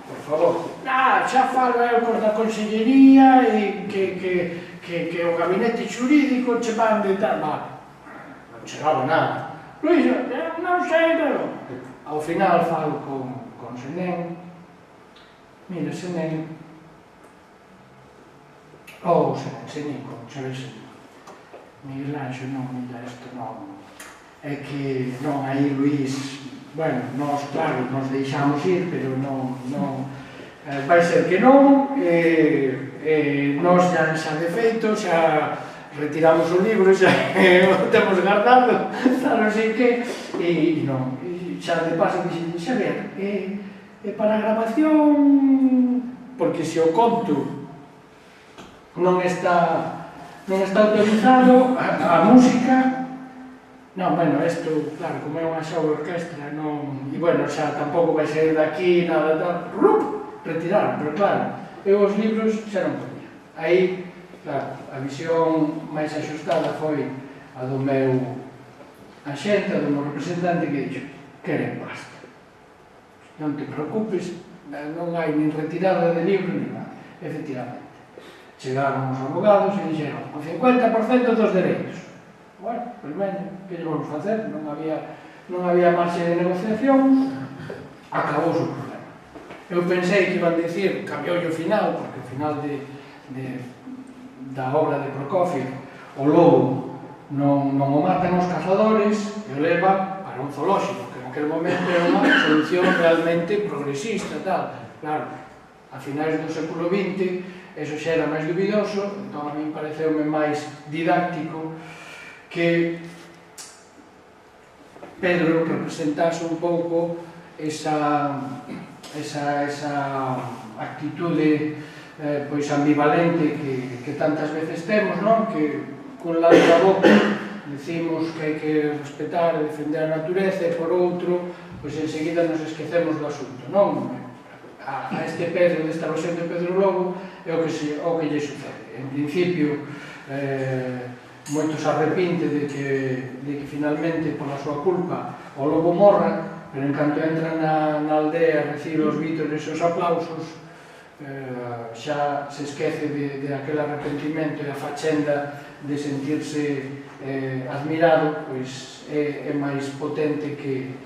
[SPEAKER 4] Por favor. Xa falo eu cos da consellería e que o gabinete xurídico che van de tal. Non chegaba nada. Luis, non sei, pero... Ao final falo con Senén. Mira, Senén... Senén, con Senén. Miguel Anxo, non, mira, isto non... É que, non, aí Luis... Bueno, nós, claro, nos deixamos ir, pero non... Vai ser que non, nós xa de feito, xa retiramos o libro, xa o temos guardado, non sei que, e non, xa de paso dixen, xa ver, para a grabación, porque se o conto non está autorizado, a música, non, bueno, isto, claro, como é unha xa orquestra, non, e bueno, xa tampouco vai ser daqui, nada, tal, retiraron, pero claro, eu os libros xa non ponía. Aí claro, a visión máis axustada foi a do meu axente, a do meu representante, que dixo, queren basta. Non te preocupes, non hai nin retirada de libro, nin nada. Efectivamente. Chegaron os abogados e dixeron o 50% dos dereitos. Bueno, pois ben, que lle vamos facer? Non había marxe de negociación, acabouse o problema. Eu pensei que iban dicir, cambiou o final, porque o final da obra de Prokofiev, o lobo non o matan os cazadores e o leva para un zoolóxico, que naquele momento era unha solución realmente progresista, tal. Claro, a finais do século XX, eso xa era máis dubidoso, entón a mí pareceume máis didáctico que Pedro representase un pouco esa actitude pois ambivalente que tantas veces temos, non? Que con lado da boca decimos que hai que respetar e defender a natureza e por outro, pois enseguida nos esquecemos do asunto, non? A este Pedro, desta versión de Pedro Lobo, é o que lle sucede. En principio, moitos arrepinte de que finalmente, pola súa culpa, o lobo morra, pero en canto entra na aldea a recibir os vítores e os aplausos, xa se esquece de aquel arrepentimento e a fachenda de sentirse admirado, pois é máis potente que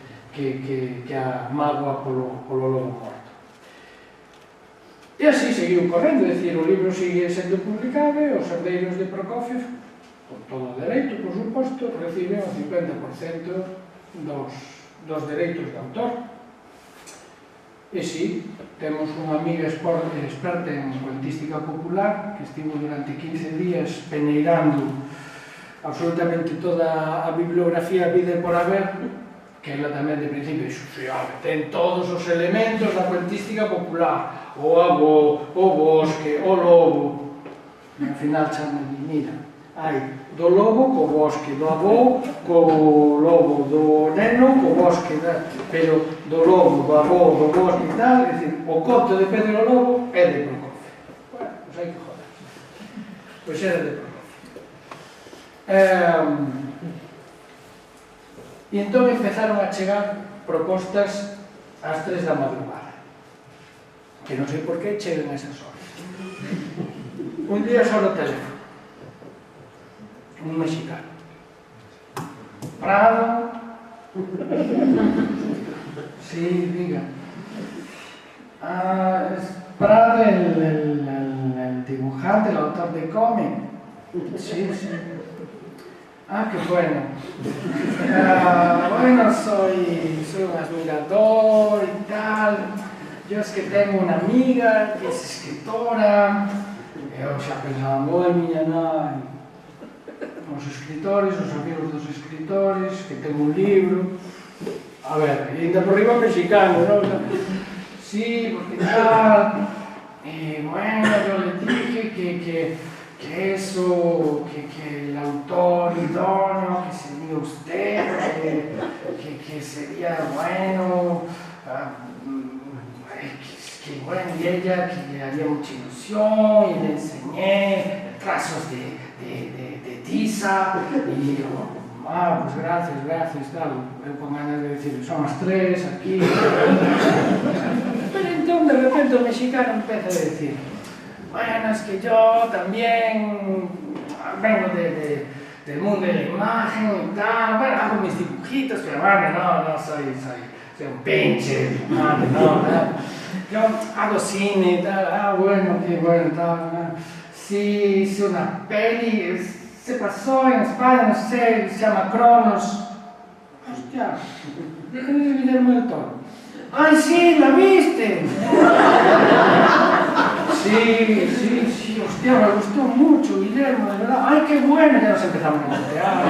[SPEAKER 4] a mágoa polo lobo morto. E así seguiu correndo, é dicir, o libro sigue sendo publicado e os herdeiros de Prokofiev, con todo o dereito, por suposto, reciben o 50% dos dereitos de autor. E si, temos unha amiga experta en cuentística popular que estivo durante 15 días peneirando absolutamente toda a bibliografía vida por haber, que ela tamén de principio dixo, ten todos os elementos da cuentística popular, o abo, o bosque, o lobo. E ao final chama de, mira, hai do lobo co bosque, do abo co lobo, do neno co bosque, pero do lobo, do abo, do bosque e tal, é dicir, o conto de Pedro Lobo é de Prokofiev. Bueno, pois hai que joder. Pois era de Prokofiev. E entón empezaron a chegar propostas ás 3 da madrugada, que non sei por que chegan a esas horas. Un día só no teléfono, un mexicano, Prado, sí, diga, Prado el dibujante, el autor de cómic, sí, sí. Ah, qué bueno. Bueno, soy un admirador y tal. Yo es que tengo una amiga que es escritora. Eu xa pensaba, moi miña nai, os escritores, os amigos dos escritores, que tengo un libro. A ver, ainda por riba mexicano, non? Sí, porque tal. Bueno, yo le dije que eso, que el autor idóneo, que sería usted, que sería bueno, que bueno, y ella, que le haría mucha ilusión, y le enseñé trazos de tiza, y yo, pues gracias, tal, eu con ganas de decir, son as 3 aquí, pero entón de repente o mexicano empeza a decir, bueno, es que yo también vengo del mundo de la imagen y tal, bueno, hago mis dibujitos, pero bueno, no soy un pinche, no, yo hago cine y tal, bueno, qué bueno, tal, sí, hice una peli, se pasó en España, no sé, se llama Cronos, hostia, es Guillermo del Toro. ¡Ay, sí, la viste! Sí, hostia, me gustó mucho, Guillermo, de verdad. ¡Ay, qué bueno! Ya nos empezamos a motear.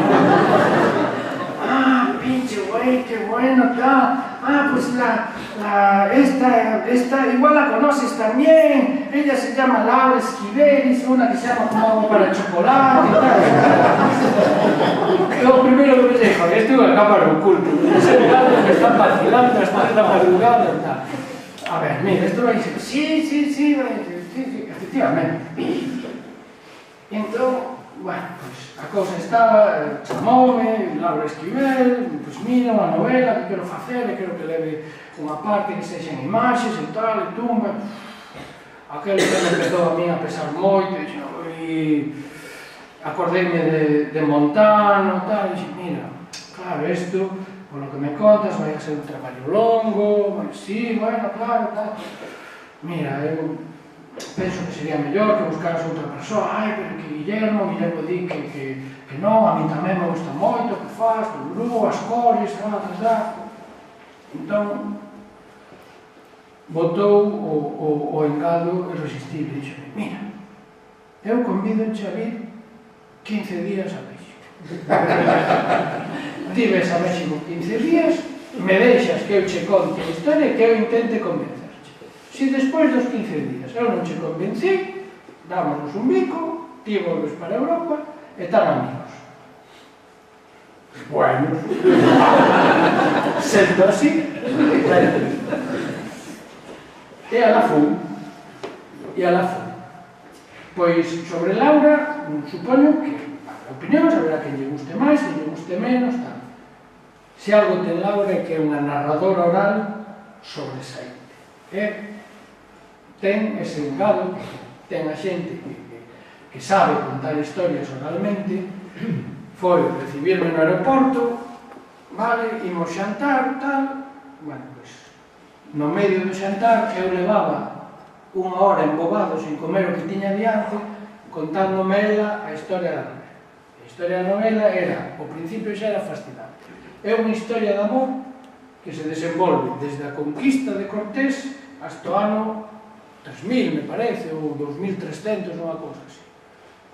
[SPEAKER 4] ¡Ah, pinche güey, qué bueno, tal! ¡Ah, pues esta, igual la conoces también! Ella se llama Laura Esquivel, hizo una que se llama Como Agua para el Chocolate y tal. Lo primero que pensé, joder, esto iba acá para oculto. Ese regalo me están vacilando hasta esta madrugada y tal. A ver, mira, esto lo dice. Sí, efectivamente. cousa estaba, chamoume, Laura Esquivel, pois mira, unha novela que quero facer, e quero que leve unha parte que sexa en imaxes, e tal, e tumba. Aquel que me empezou a mí a pesar moito, e acordeime de Montano, tal, e dixen, mira, claro, isto, polo que me contas, vai a ser un traballo longo, sí, bueno, claro, tal. Mira, eu penso que sería mellor que buscaras outra persoa, pero que Guillermo di que non, a mí tamén me gusta moito, que faz, as cores, tal. Entón, botou o engado irresistible, dixo, mira, eu convido a vir 15 días a México. Ti ves a México 15 días, me deixas que eu che conte a historia e que eu intente convencerche. Si despois dos 15 días eu non che convencí, dámonos un bico, ti volves para Europa e tan amigos. Bueno, sento así, e a la fun. Pois sobre Laura, supoño que a opinión saberá quen lle guste máis, quen lle guste menos, tal. Se algo ten Laura é que é unha narradora oral sobresaínte. Ten ese engado, ten a xente que sabe contar historias oralmente, foi recibirme no aeroporto, vale, imos xantar, tal, bueno, pois, no medio do xantar eu levaba unha hora embobado sin comer o que tiña diante, contándome ela a historia da novela. A historia da novela era, ao principio xa era fascinante. É unha historia de amor que se desenvolve desde a conquista de Cortés hasta o ano 3000, me parece, ou 2300, unha cousa así.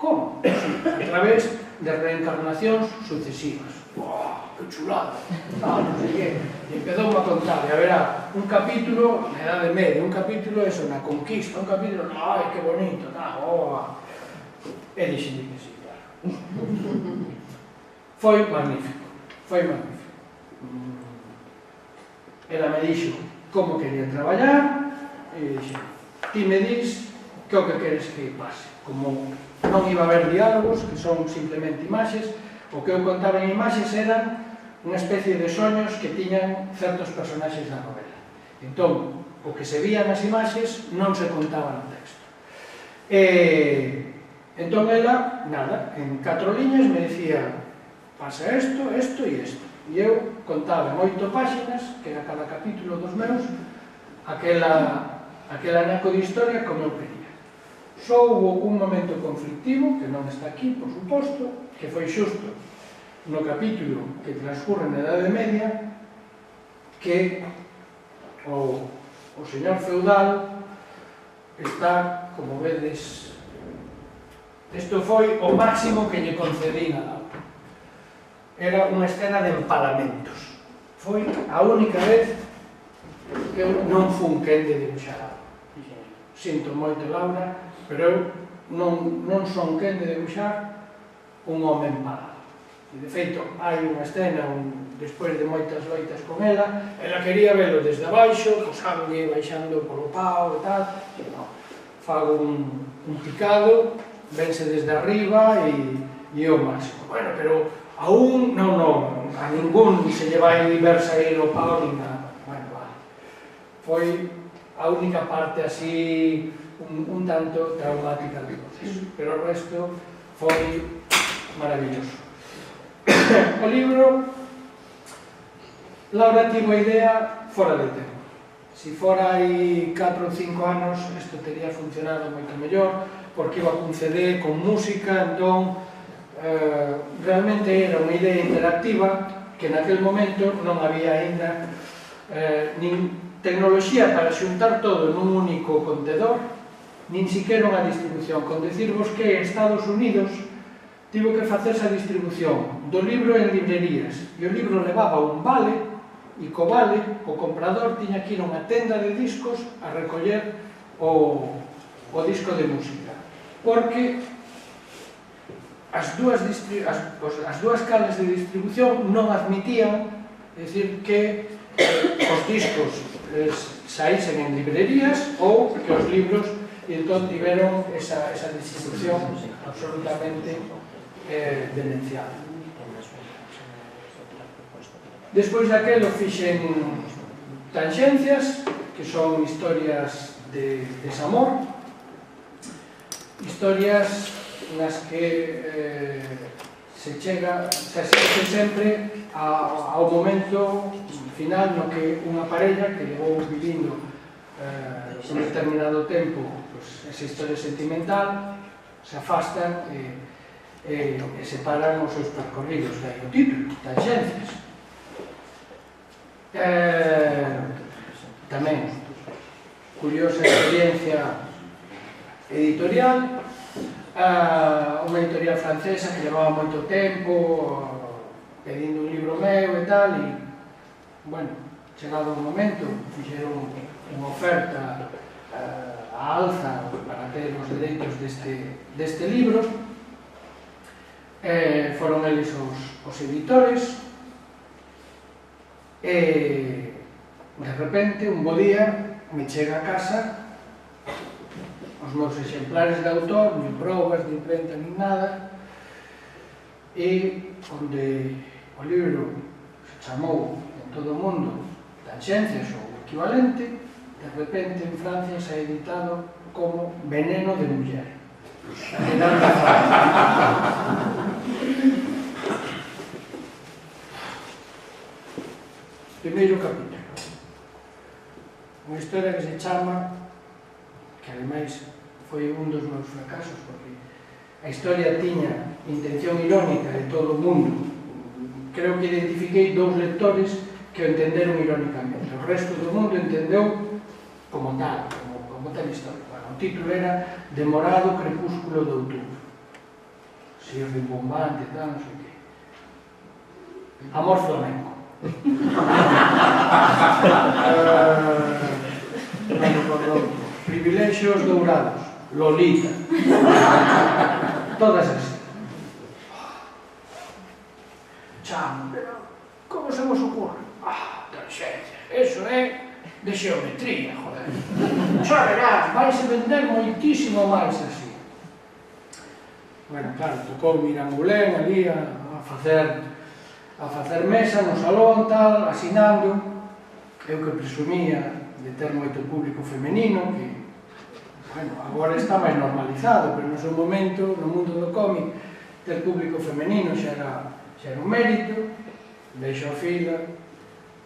[SPEAKER 4] Como? A través de reencarnacións sucesivas. ¡Buah, que chulada! Non sei que. E empezou a contar, e haberá un capítulo na Edade Media, un capítulo eso, na conquista, un capítulo, ai, que bonito, e dixen que sí, claro. Foi magnífico, foi magnífico. Ela me dixo como quería traballar, e dixen, ti me dis que o que queres que pase. Como non iba a haber diálogos, que son simplemente imaxes, o que eu contaba en imaxes eran unha especie de soños que tiñan certos personaxes da novela. Entón, o que se vía nas imaxes non se contaba no texto. Entón ela, nada, en 4 liñas me dicía, pasa isto, isto e isto. E eu contaba en 8 páxinas, que era cada capítulo dos meus, aquel anaco de historia como eu quería. Só houve un momento conflictivo, que non está aquí, por suposto, que foi xusto no capítulo que transcurre na Edade Media, que o señor feudal está, como vedes, isto foi o máximo que lle concedí a Laura. Era unha escena de empalamentos. Foi a única vez que eu non fun quen de dibuixar algo. Sinto moito, Laura, pero eu non son quen de dibuixar un home empalado. E, de feito, hai unha escena, despois de moitas loitas con ela quería velo desde abaixo, o sangue baixando polo pau e tal, e non, fago un picado, vense desde arriba e o máximo. Bueno, pero a a ningún se lle vai ver sair o pau ni nada. Bueno, vale. Foi a única parte así un tanto traumática do proceso, pero o resto foi maravilloso. O libro, Laura tivo a idea fora de tempo. Si fora hai 4 ou 5 anos, isto teria funcionado moito mellor, porque iba cun CD, con música, entón realmente era unha idea interactiva que naquel momento non había aínda nin tecnoloxía para xuntar todo nun único contedor, nin siquiera unha distribución. Con decirvos que Estados Unidos tivo que facerse a distribución do libro en librerías, e o libro levaba un vale, e co vale o comprador tiña que ir a unha tenda de discos a recoller o disco de música, porque as dúas canles de distribución non admitían, é dicir, que os discos saísen en librerías ou que os libros, e entón tiveron esa distribución absolutamente demencial. Despois daquelo fixen Tanxencias, que son historias de desamor, historias nas que se chega, se asiste sempre ao momento final no que unha parella que levou vivindo un determinado tempo esa historia sentimental se afastan e separan os seus percorridos, de aí o título, Tanxencias. Tamén curiosa experiencia editorial, unha editorial francesa que levaba moito tempo pedindo un libro meu e tal, e, bueno, chegado un momento, fixeron unha oferta a alza para ter os dereitos deste libro, foron eles os editores, e de repente, un bo día, me chega a casa os meus exemplares de autor, nin probas, nin imprenta, nin nada, e onde o libro se chamou en todo o mundo Tanxencias ou equivalente, de repente en Francia se ha editado como Veneno de Muller. Primeiro capítulo. Unha historia que se chama, que ademais foi un dos meus fracasos, porque a historia tiña intención irónica de todo o mundo. Creo que identifiquei 2 lectores que o entenderon irónicamente. O resto do mundo entendeu como tal, como tal historia. Bueno, o título era Demorado crepúsculo de outubro. Si es rimbombante e tal, non sei que. Amor flamenco. Privilexios dourados. Lolita. Todas así. Chamo, pero como se vos ocurre? Tanxencias, eso é de xeometría, joder. Xa verás, vais a vender moitísimo máis así. Bueno, claro, tocou Mirangulén ali a facer mesa no salón, tal, asinando. Eu que presumía de ter moito público femenino, que, bueno, agora está máis normalizado, pero no seu momento, no mundo do cómic, ter público femenino xa era un mérito. Veixo a fila,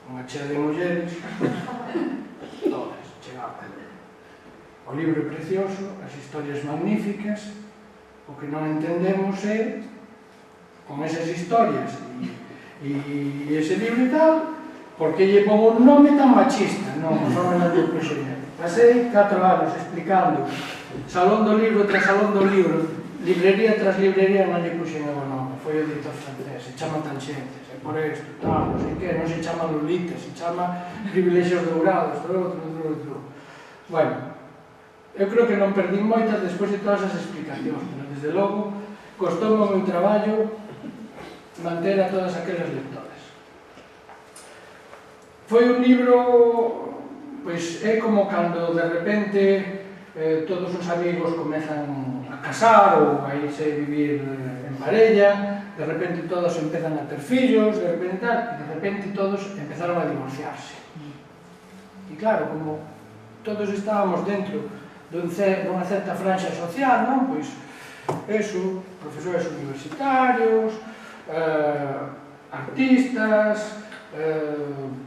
[SPEAKER 4] unha chea de mulleres, todas chegaban. O libro é precioso, as historias magníficas, o que non entendemos é, con esas historias e ese libro e tal, por que lle pon un nome tan machista? Non, non é o proxeñero. Pasei 4 anos explicando salón do libro tras salón do libro, librería tras librería, non lle puxen o nome, foi o editor francés, se chama Tanxencias, é por isto, tal, non sei que, non se chama Lolita, se chama Privilexios dourados, outro. Bueno, eu creo que non perdín moitas despois de todas as explicacións, pero desde logo costou o meu traballo manter a todas aquelas lectoras. Foi un libro, pois é como cando de repente todos os amigos comezan a casar ou a irse a vivir en parella, de repente todos empezan a ter fillos, de repente todos empezaron a divorciarse. E claro, como todos estábamos dentro dunha certa franxa social, non? Pois, eso, profesores universitarios, artistas,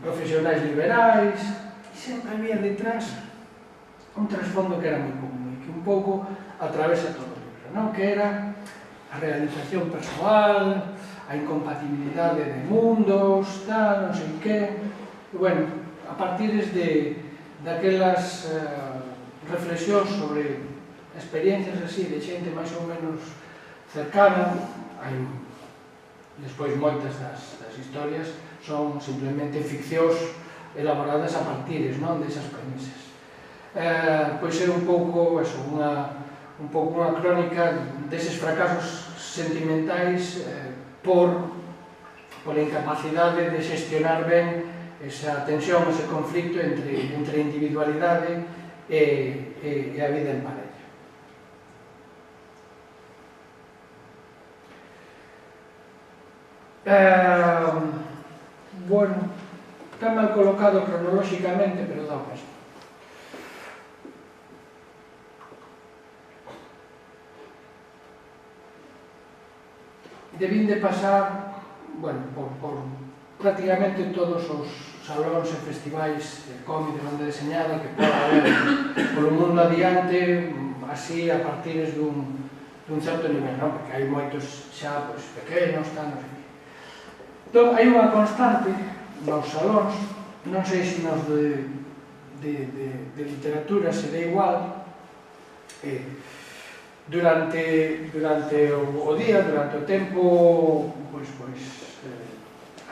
[SPEAKER 4] profesionais liberais, e sempre había detrás un trasfondo que era moi común e que un pouco atravesa todo o libro, non? Que era a realización persoal, a incompatibilidade de mundos, tal, non sei que. E, bueno, a partir daquelas reflexións sobre experiencias así de xente máis ou menos cercana, hai despois moitas das historias son simplemente ficcións elaboradas a partires, non, desas premisas. Pois é un pouco eso, unha crónica deses fracasos sentimentais pola incapacidade de xestionar ben esa tensión, ese conflicto entre individualidade e a vida en parella. Bueno, está mal colocado cronolóxicamente, pero dá o mesmo. Debín de pasar, bueno, por prácticamente todos os salóns e festivais de cómic, de banda deseñada que pode haber polo mundo adiante, así a partir dun certo nivel, non? Porque hai moitos xa pequenos, non sei. Entón, hai unha constante nos salóns, non sei se nos de literatura será igual, durante o día, durante o tempo,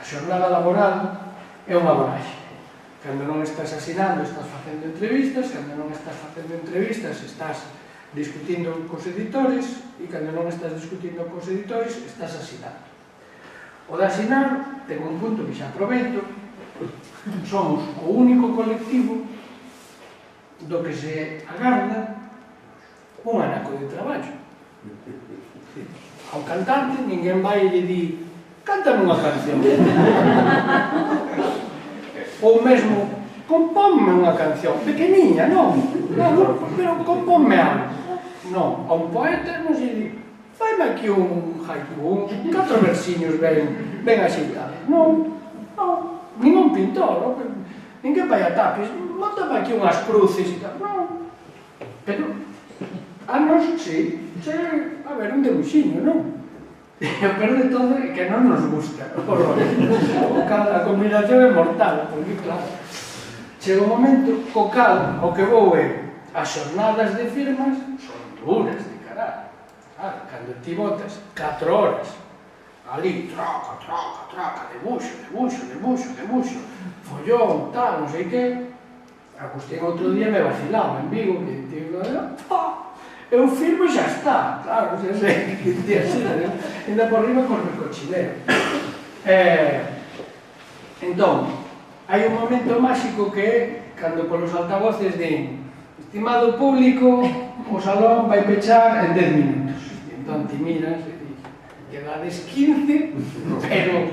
[SPEAKER 4] a xornada laboral é unha voraxe. Cando non estás asinando, estás facendo entrevistas, cando non estás facendo entrevistas, estás discutindo cos editores, e cando non estás discutindo cos editores, estás asinando. O de asinar ten un punto que xa aproveito. Somos o único colectivo do que se agarda un anaco de traballo. Ao cantante ninguén vai e lle di cántame unha canción. Ou mesmo compónme unha canción pequeniña, non? Pero compónme algo. Non, a un poeta non se di faime aquí un haiku, 4 versiños ben axeitados. Non, ningún pintor, ninguén vai a Tapies, montame aquí unhas cruces e tal. Non, pero a nos, sí, a ver, un debuxiño, non? E o peor de todo é que non nos gusta o rollo. A combinación é mortal, porque claro, chega un momento co cal o que vou é as xornadas de firmas son duras de caralho. Claro, cando ti botas 4 horas ali, troca, debuxo, follón, tal, non sei que, a cuestión outro día me vacilaba en Vigo, que digo, eu firmo e xa está, claro, xa sei, que así, ainda por riba con o cochinero. Entón, hai un momento máxico que é cando polos altavoces din estimado público, o salón vai pechar en 10 minutos. Entón, ti miras e di, quedades 15, pero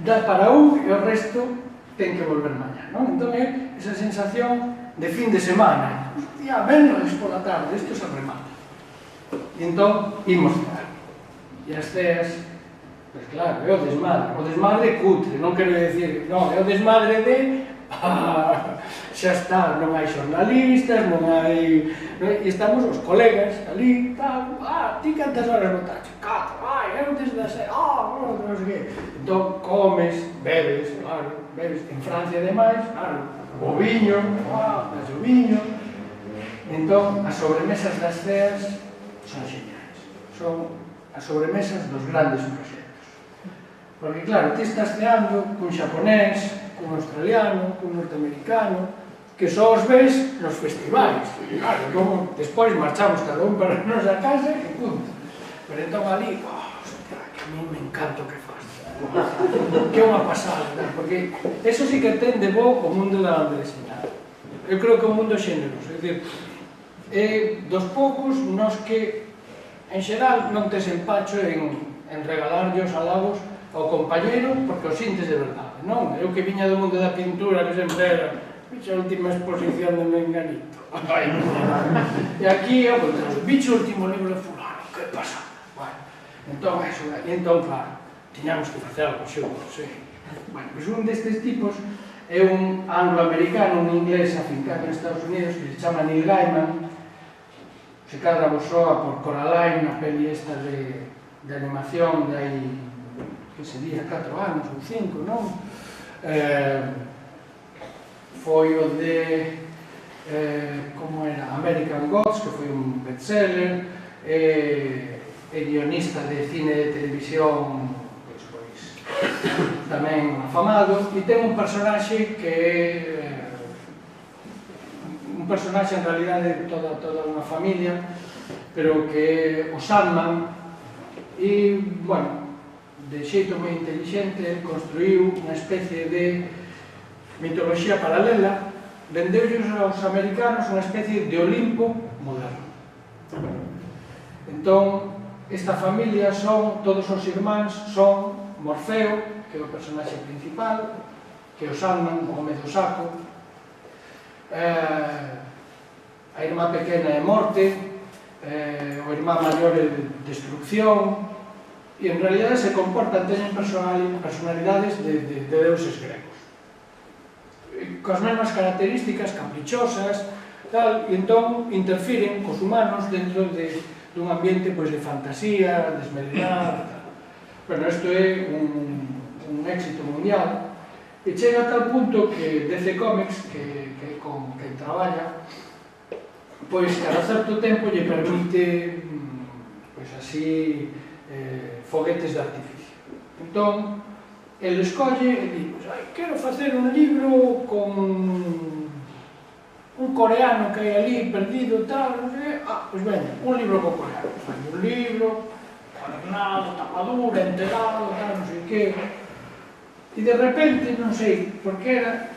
[SPEAKER 4] dá para un e o resto ten que volver mañá, non? Entón, é esa sensación de fin de semana. Hostia, venres pola tarde, isto se remata. E entón, imos cear. E as ceas, pois claro, é o desmadre. O desmadre cutre, non quero dicir, non, é o desmadre de xa está, non hai xornalistas, non hai... E estamos os colegas ali, tal, ti cantas horas botache? 4, eu desde as 6, non sei que. Entón, comes, bebes, claro, bebes. En Francia, ademais, claro, o viño, das o viño. Entón, as sobremesas das ceas son xeñais. Son as sobremesas dos grandes proxectos. Porque, claro, ti estás ceando cun xaponés, cun australiano, cun norteamericano, que só os ves nos festivais. Claro, como despois marchamos cada un para a nosa casa e punto. Pero entón ali, hostia, que a mí me encanta o que faz. Que é unha pasada, porque eso sí que ten de bo o mundo da banda deseñada. Eu creo que o mundo é xeneroso, é dicir, é dos poucos nos que, en xeral, non tes empacho en regalarlle os halagos ao compañeiro porque o sintes de verdade, non? Eu que viña do mundo da pintura, que sempre era bicho a última exposición de Menganito. E aquí, bicho o último libro de fulano, que pasa? Bueno, entón, eso, entón, claro, tiñamos que facer algo xuntos, sí. Bueno, pois un destes tipos é un anglo-americano, un inglés afincado en Estados Unidos, que se chama Neil Gaiman. Se cadra vos soa por Coraline, na peli esta de animación de hai, que sería 4 anos ou 5, non? Foi o de, como era, American Gods, que foi un bestseller, é guionista de cine e televisión, pois, tamén afamado, e ten un personaxe que é un personaxe en realidade de toda unha familia, pero que é o Sandman, e, bueno, de xeito moi inteligente, construiu unha especie de mitoloxía paralela, vendeullos aos americanos unha especie de Olimpo moderno. Entón, esta familia son, todos os irmáns son Morfeo, que é o personaxe principal, que é o Sandman, o home do saco, a irmá pequena é Morte, o irmá maior é Destrucción, e en realidad se comportan, teñen personalidades de deuses gregos, coas mesmas características, caprichosas, tal, e entón interfiren cos humanos dentro dun ambiente de fantasía, desmedrar, tal. Bueno, isto é un éxito mundial, e chega a tal punto que DC Comics, que con quen traballa, pois cada certo tempo lle permite, pois así, foguetes de artificio. Entón, ele escolle e di, quero facer un libro con un coreano que hai ali perdido, tal, non sei, pois veña, un libro con coreano. Fai un libro, cuadernado, tapadura, enterado, tal, non sei que. E de repente, non sei por que era,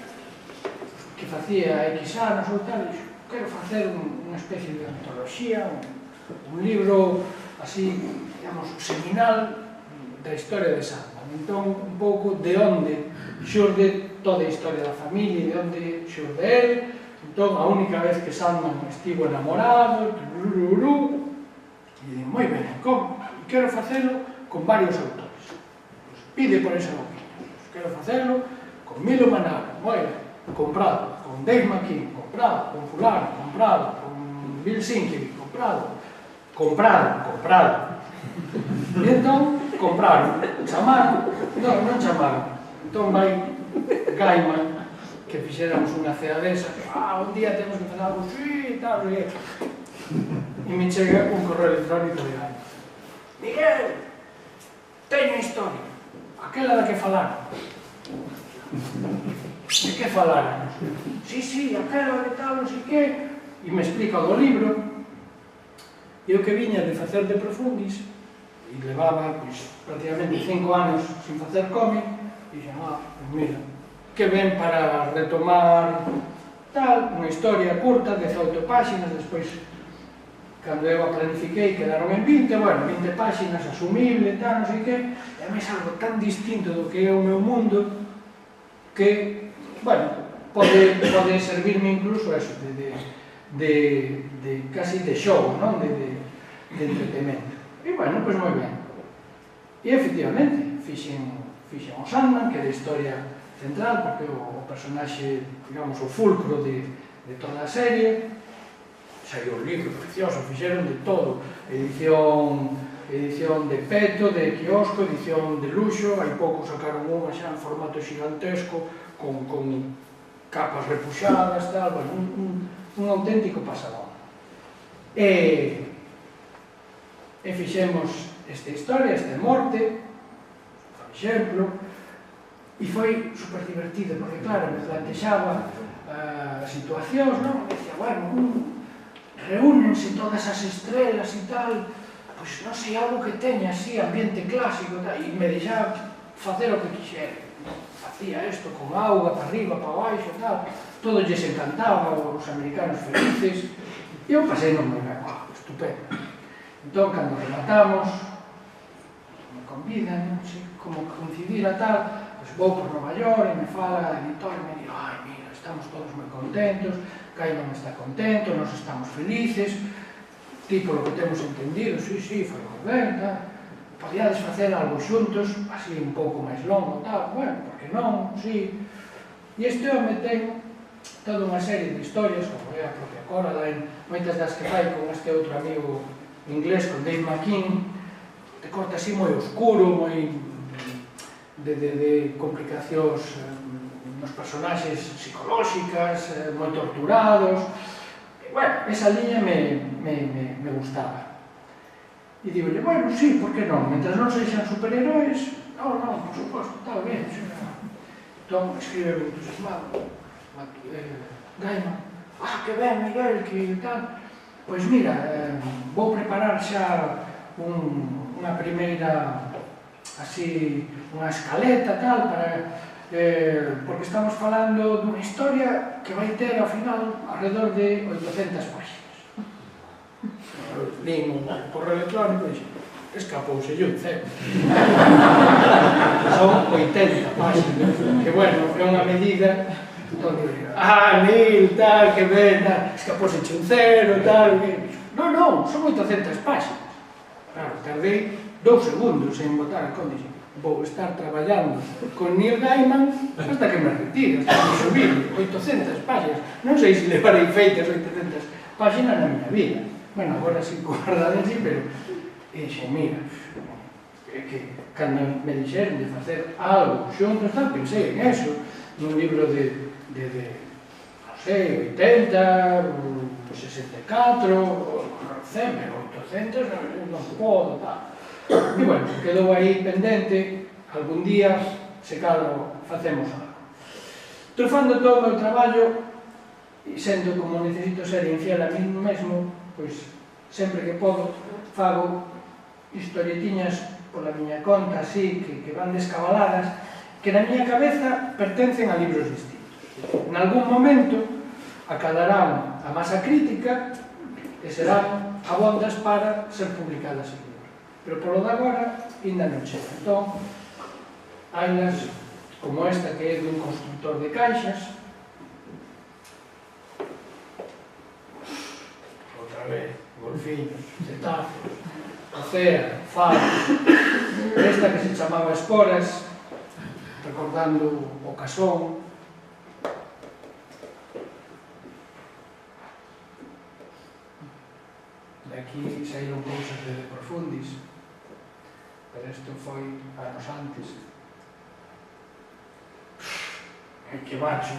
[SPEAKER 4] que facía X anos ou tal, e dixo, quero facer unha especie de antoloxía, un libro así, digamos, seminal da historia de Sandman. Entón, un pouco de onde xurde toda a historia da familia, de onde xurde ele. Entón, a única vez que Sandman estivo enamorado, e di, moi ben, como? Quero facelo con varios autores. Pide por esa opinión. Quero facelo con Milo Manara, moi ben, comprado, con Dave McKean, comprado, con fulano, comprado, con Bill Sienkiewicz, comprado. E entón, compraron, chamaron, non chamaron. Entón vai Gaiman, que fixéramos unha cea desa, un día temos que fazer algo, sí, tal, e me chega un correo electrónico de Gaiman. Miguel, teño historia, aquela da que falaron. De que falaron? Sí, aquela de tal, non sei que, e me explica o do libro. E o que viña de facer de Profundis, e levaba, pois, prácticamente 5 anos sin facer cómic, e dixen, pois mira, que ven para retomar tal, unha historia curta, 18 páxinas, despois, cando eu a planifiquei, quedaron en 20, bueno, 20 páxinas, asumible, tal, non sei que, e a mí é algo tan distinto do que é o meu mundo, que, bueno, pode servirme incluso eso, de casi de show, non? De entretenimento. E, bueno, pois moi ben. E, efectivamente, fixen o Sandman, que é a historia central, porque o personaxe, digamos, o fulcro de toda a serie. Saiu un libro precioso, fixeron de todo. Edición de peto, de quiosco, edición de luxo, hai pouco sacaron unha xa en formato xigantesco, con capas repuxadas, tal, bueno, un auténtico pasadón. E fixemos esta historia, esta Morte, por exemplo, e foi super divertido, porque claro, me plantexaba situacións, non? Me decía, bueno, reúnense todas as estrelas e tal, pois non sei, algo que teña así, ambiente clásico, tal, e me deixaba facer o que quixera. Facía isto con auga, para arriba, para baixo, tal, todo lles encantaba, os americanos felices, e eu pasei non moi ben, estupendo. Entón, cando rematamos, me convidan, non sei como coincidir a tal, pois vou por Nova York e me fala a editor e me digo, mira, estamos todos moi contentos, Gaiman está contento, nos estamos felices, tipo lo que temos entendido, sí, foi moi ben, tal, podíades facer algo xuntos, así un pouco máis longo, tal, bueno, porque non, sí. E este home ten toda unha serie de historias, como é a propia Coraline, moitas das que fai con este outro amigo inglés, con Dave McKean, de corte así moi oscuro, moi de complicacións nos personaxes psicolóxicas, moi torturados. Bueno, esa liña me gustaba. E digo, bueno, sí, por que non? Mentras non sexan superheróis, non, por suposto, está ben. Entón, escribe entusiasmado, Gaiman, que ben, Miguel, que tal. Pois mira, vou preparar xa unha primeira, así, unha escaleta, tal, porque estamos falando dunha historia que vai ter, ao final, alrededor de 800 páxinas. Lín un correo electrónico e dixo, escapouselle un cero. Son 80 páxinas, que bueno, é unha medida donde, Nil, tal, que ben, tal, escapouselle un cero, tal, non, son 800 páxinas. Claro, tardei 2 segundos en botar a condición. Vou estar traballando con Neil Gaiman hasta que me retire, hasta que subir 800 páxinas. Non sei se levarei feitas 800 páxinas na miña vida. Bueno, agora sí guardade así, pero mira, é que cando me dixeron de facer algo xuntos, tal, pensei en eso, nun libro de non sei, 80, 64, 100, pero 800 non podo, tal. E, bueno, quedou aí pendente, algún día, se calo, facemos algo. Trufando todo o meu traballo, e sendo como necesito ser infiel a mí mesmo, pois, sempre que podo, fago historietiñas pola miña conta, así, que van descabaladas, que na miña cabeza pertencen a libros distintos. En algún momento, acadarán a masa crítica e serán abondas para ser publicadas en libros. Pero polo de agora, ainda non chega. Entón, hainas como esta que é dun constructor de caixas. Outra vez, golfiños, cetáceos, océano, faros. Esta que se chamaba Esporas, recordando o casón. De aquí saíron cousas de Profundis. Pero isto foi anos antes. Que macho.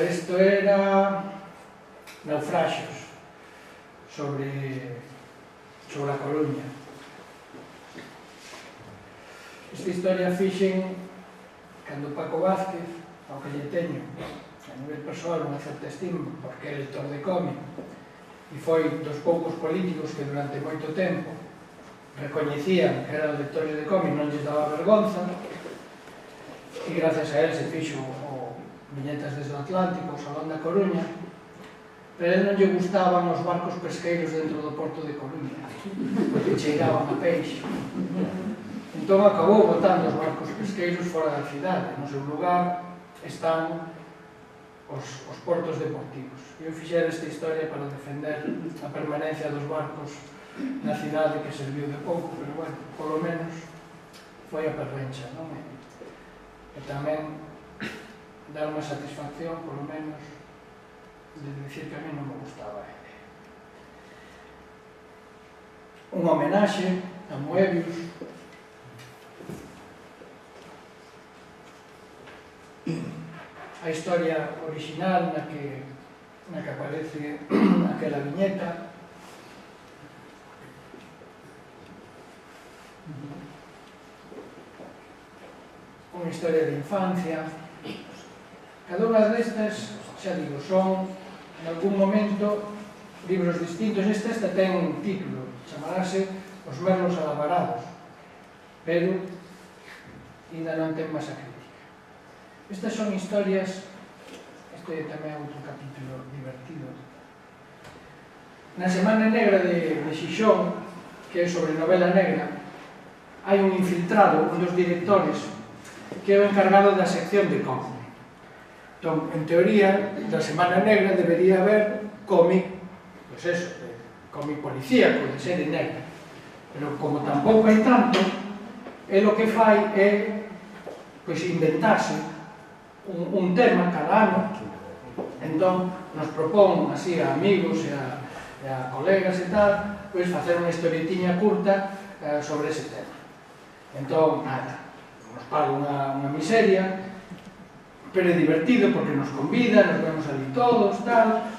[SPEAKER 4] Isto era Naufraxios sobre a Coruña. Esta historia fixen cando Paco Vázquez, ao que lle teño a nivel persoal unha certa estima, porque é lector de cómic e foi dos poucos políticos que durante moito tempo recoñecían que eran lectores de cómic, non lles daba vergonza, e gracias a él se fixo o Viñetas desde o Atlántico, o Salón da Coruña, pero a él non lle gustaban os barcos pesqueiros dentro do porto de Coruña, porque cheiraban a peixe. Entón acabou botando os barcos pesqueiros fora da cidade. No seu lugar están os portos deportivos. Eu fixera esta historia para defender a permanencia dos barcos na cidade, que serviu de pouco, pero bueno, polo menos foi a perrencha, non? E tamén dar unha satisfacción, polo menos, de dicir que a mí non me gustaba ele. Unha homenaxe a Moebius, a historia original na que aparece aquela viñeta. Unha historia de infancia. Cada unha destas, xa digo, son en algún momento libros distintos. Esta ten un título, chamarase Os merlos alabarados, pero ainda non ten masa crítica. Estas son historias, este é tamén outro capítulo divertido. Na Semana Negra de Xixón, que é sobre novela negra, hai un infiltrado, un dos directores, que é o encargado da sección de cómic. Entón, en teoría, da Semana Negra debería haber cómic, pois eso, cómic policíaco, de serie negra. Pero como tampouco hai tanto, el o que fai é pois inventarse un tema cada ano. Entón, nos propón así a amigos e a colegas e tal, pois facer unha historietiña curta sobre ese tema. Entón, nada, nos paga unha miseria, pero é divertido porque nos convida, nos vemos ali todos, tal.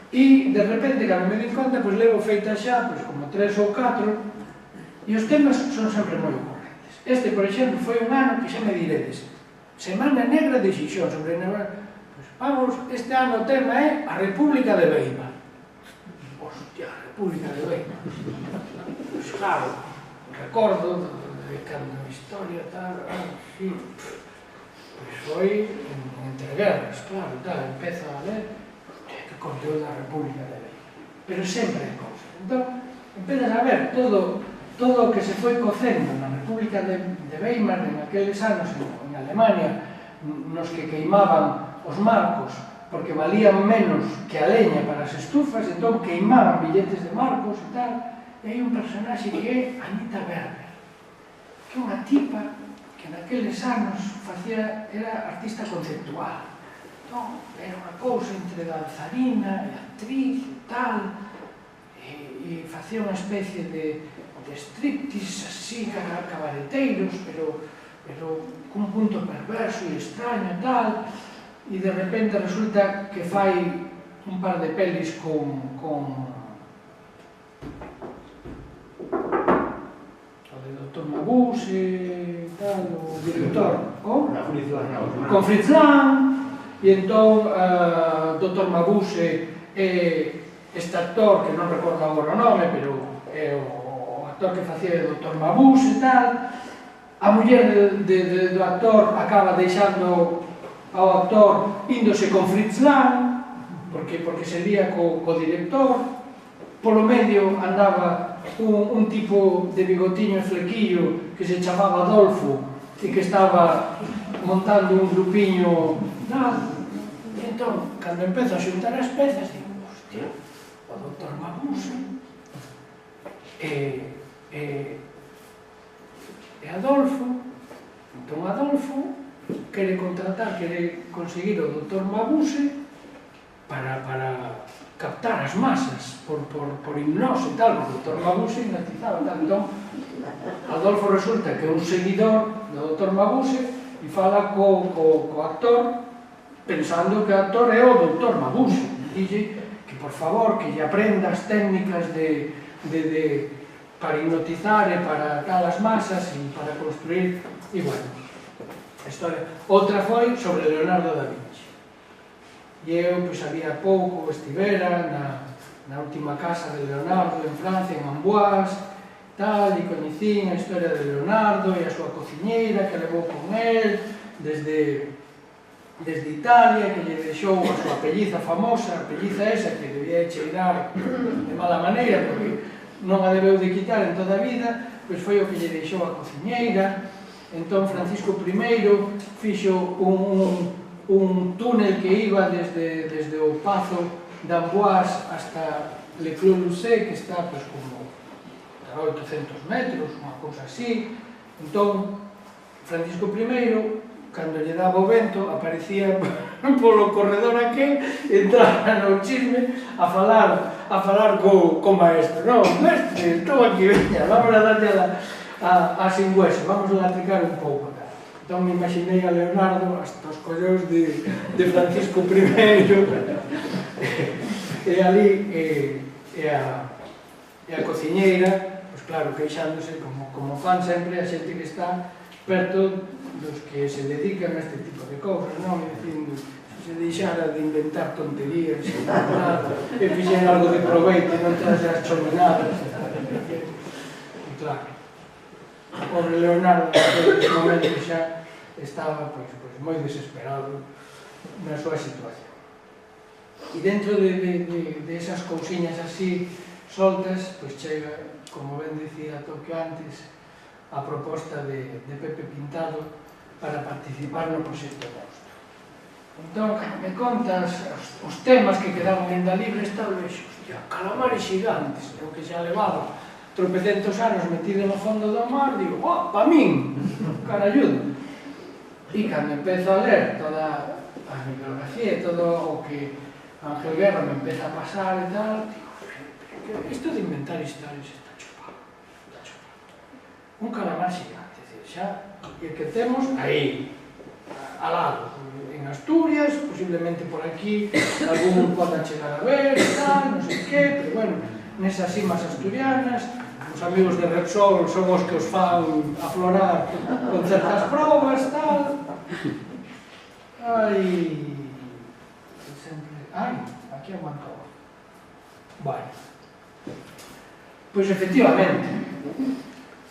[SPEAKER 4] E, de repente, cando me di conta, pois levo feita xa, pois como 3 ou 4, e os temas son sempre moi ocorrentes. Este, por exemplo, foi un ano que xa me diredes, Semana Negra de Xixón, sobre Negra. Pois vamos, este ano o tema é a República de Beima. Hostia, a República de Beima. Pois claro, recordo de cando a historia tal, sí, pois foi entre guerras, claro, tal, empeza a ler, que conteúdo da República de Beima. Pero sempre hai cousa. Entón, empezas a ver todo o que se foi cocendo na República de Weimar en aqueles anos en Alemania, nos que queimaban os marcos porque valían menos que a leña para as estufas, entón queimaban billetes de marcos e tal. E hai un personaxe que é Anita Werber, que é unha tipa que naqueles anos era artista conceptual. Entón, era unha cousa entre danzarina e actriz e tal, e facía unha especie de striptease así, cabareteiros, pero cun punto perverso e extraño e tal, e de repente resulta que fai un par de pelis con o de Dr. Mabuse, tal, o director, con Fritz Lang, e entón Dr. Mabuse é este actor, que non recordo agora o nome, pero é o actor que facía de Dr. Mabuse e tal. A muller do actor acaba deixando ao actor índose con Fritz Lang, porque se lía co director. Polo medio andaba un tipo de bigotiño e flequillo que se chamaba Adolfo e que estaba montando un grupiño nada. E entón, cando empezo a xuntar as pezas, digo, hostia, o Dr. Mabuse e Adolfo. Entón Adolfo quere conseguir o Dr. Mabuse para captar as masas por hipnose e tal, porque o Dr. Mabuse hipnotizaba tal. Entón Adolfo resulta que é un seguidor do Dr. Mabuse e fala co actor pensando que o actor é o Dr. Mabuse. Dille que por favor que lle aprenda as técnicas para hipnotizar e para tal as masas e para construir. E bueno, a historia. Outra foi sobre Leonardo da Vinci. E eu, pois, había pouco estivera na última casa de Leonardo en Francia, en Amboise, tal, e coñecín a historia de Leonardo e a súa cociñeira que levou con él desde Italia, que lle deixou a súa pelliza famosa, a pelliza esa que debía cheirar de mala maneira porque non a debeu de quitar en toda a vida, pois foi o que lle deixou a cociñeira. Entón Francisco I fixo un túnel que iba desde o Pazo de Amboise hasta Le Clos-Lucé, que está pois como a 800 metros, unha cousa así. Entón Francisco I, cando lle daba o vento, aparecía polo corredor aquel, entraba no chisme a falar co maestro. Non, mestre, estou aquí, veña, vamos a darlle a sin hueso, vamos a latricar un pouco. Entón me imaginei a Leonardo hasta os collóns de Francisco I e ali e a cociñeira, pois claro, queixándose como fan sempre a xente que está perto dos que se dedican a este tipo de cousas, non? E dicindo, se deixara de inventar tonterías e fixera algo de proveito e non todas as chominadas. E claro, o pobre Leonardo naquele momento xa estaba pois moi desesperado na súa situación. E dentro de esas cousiñas así soltas, pois chega, como ben dicía Toque antes, a proposta de Pepe Pintado para participar no proxecto Monstro. Entón, me contas os temas que quedaban en da libre, tal vez, hostia, calamares gigantes, o que xa levaba tropecentos anos metido no fondo do mar, digo, pa min, caralludo. E cando empezo a ler toda a bibliografía, todo o que Ángel Guerra me empeza a pasar e tal, digo, isto de inventar historias está chupado. Un calamar xigante, xa, e que temos aí, al lado, en Asturias, posiblemente por aquí, algún podan chegar a ver, tal, non sei que, pero bueno, nesas cimas asturianas, os amigos de Repsol son os que os fan aflorar con certas probas, tal. Ai, aquí aguantaba. Bueno, pois efectivamente,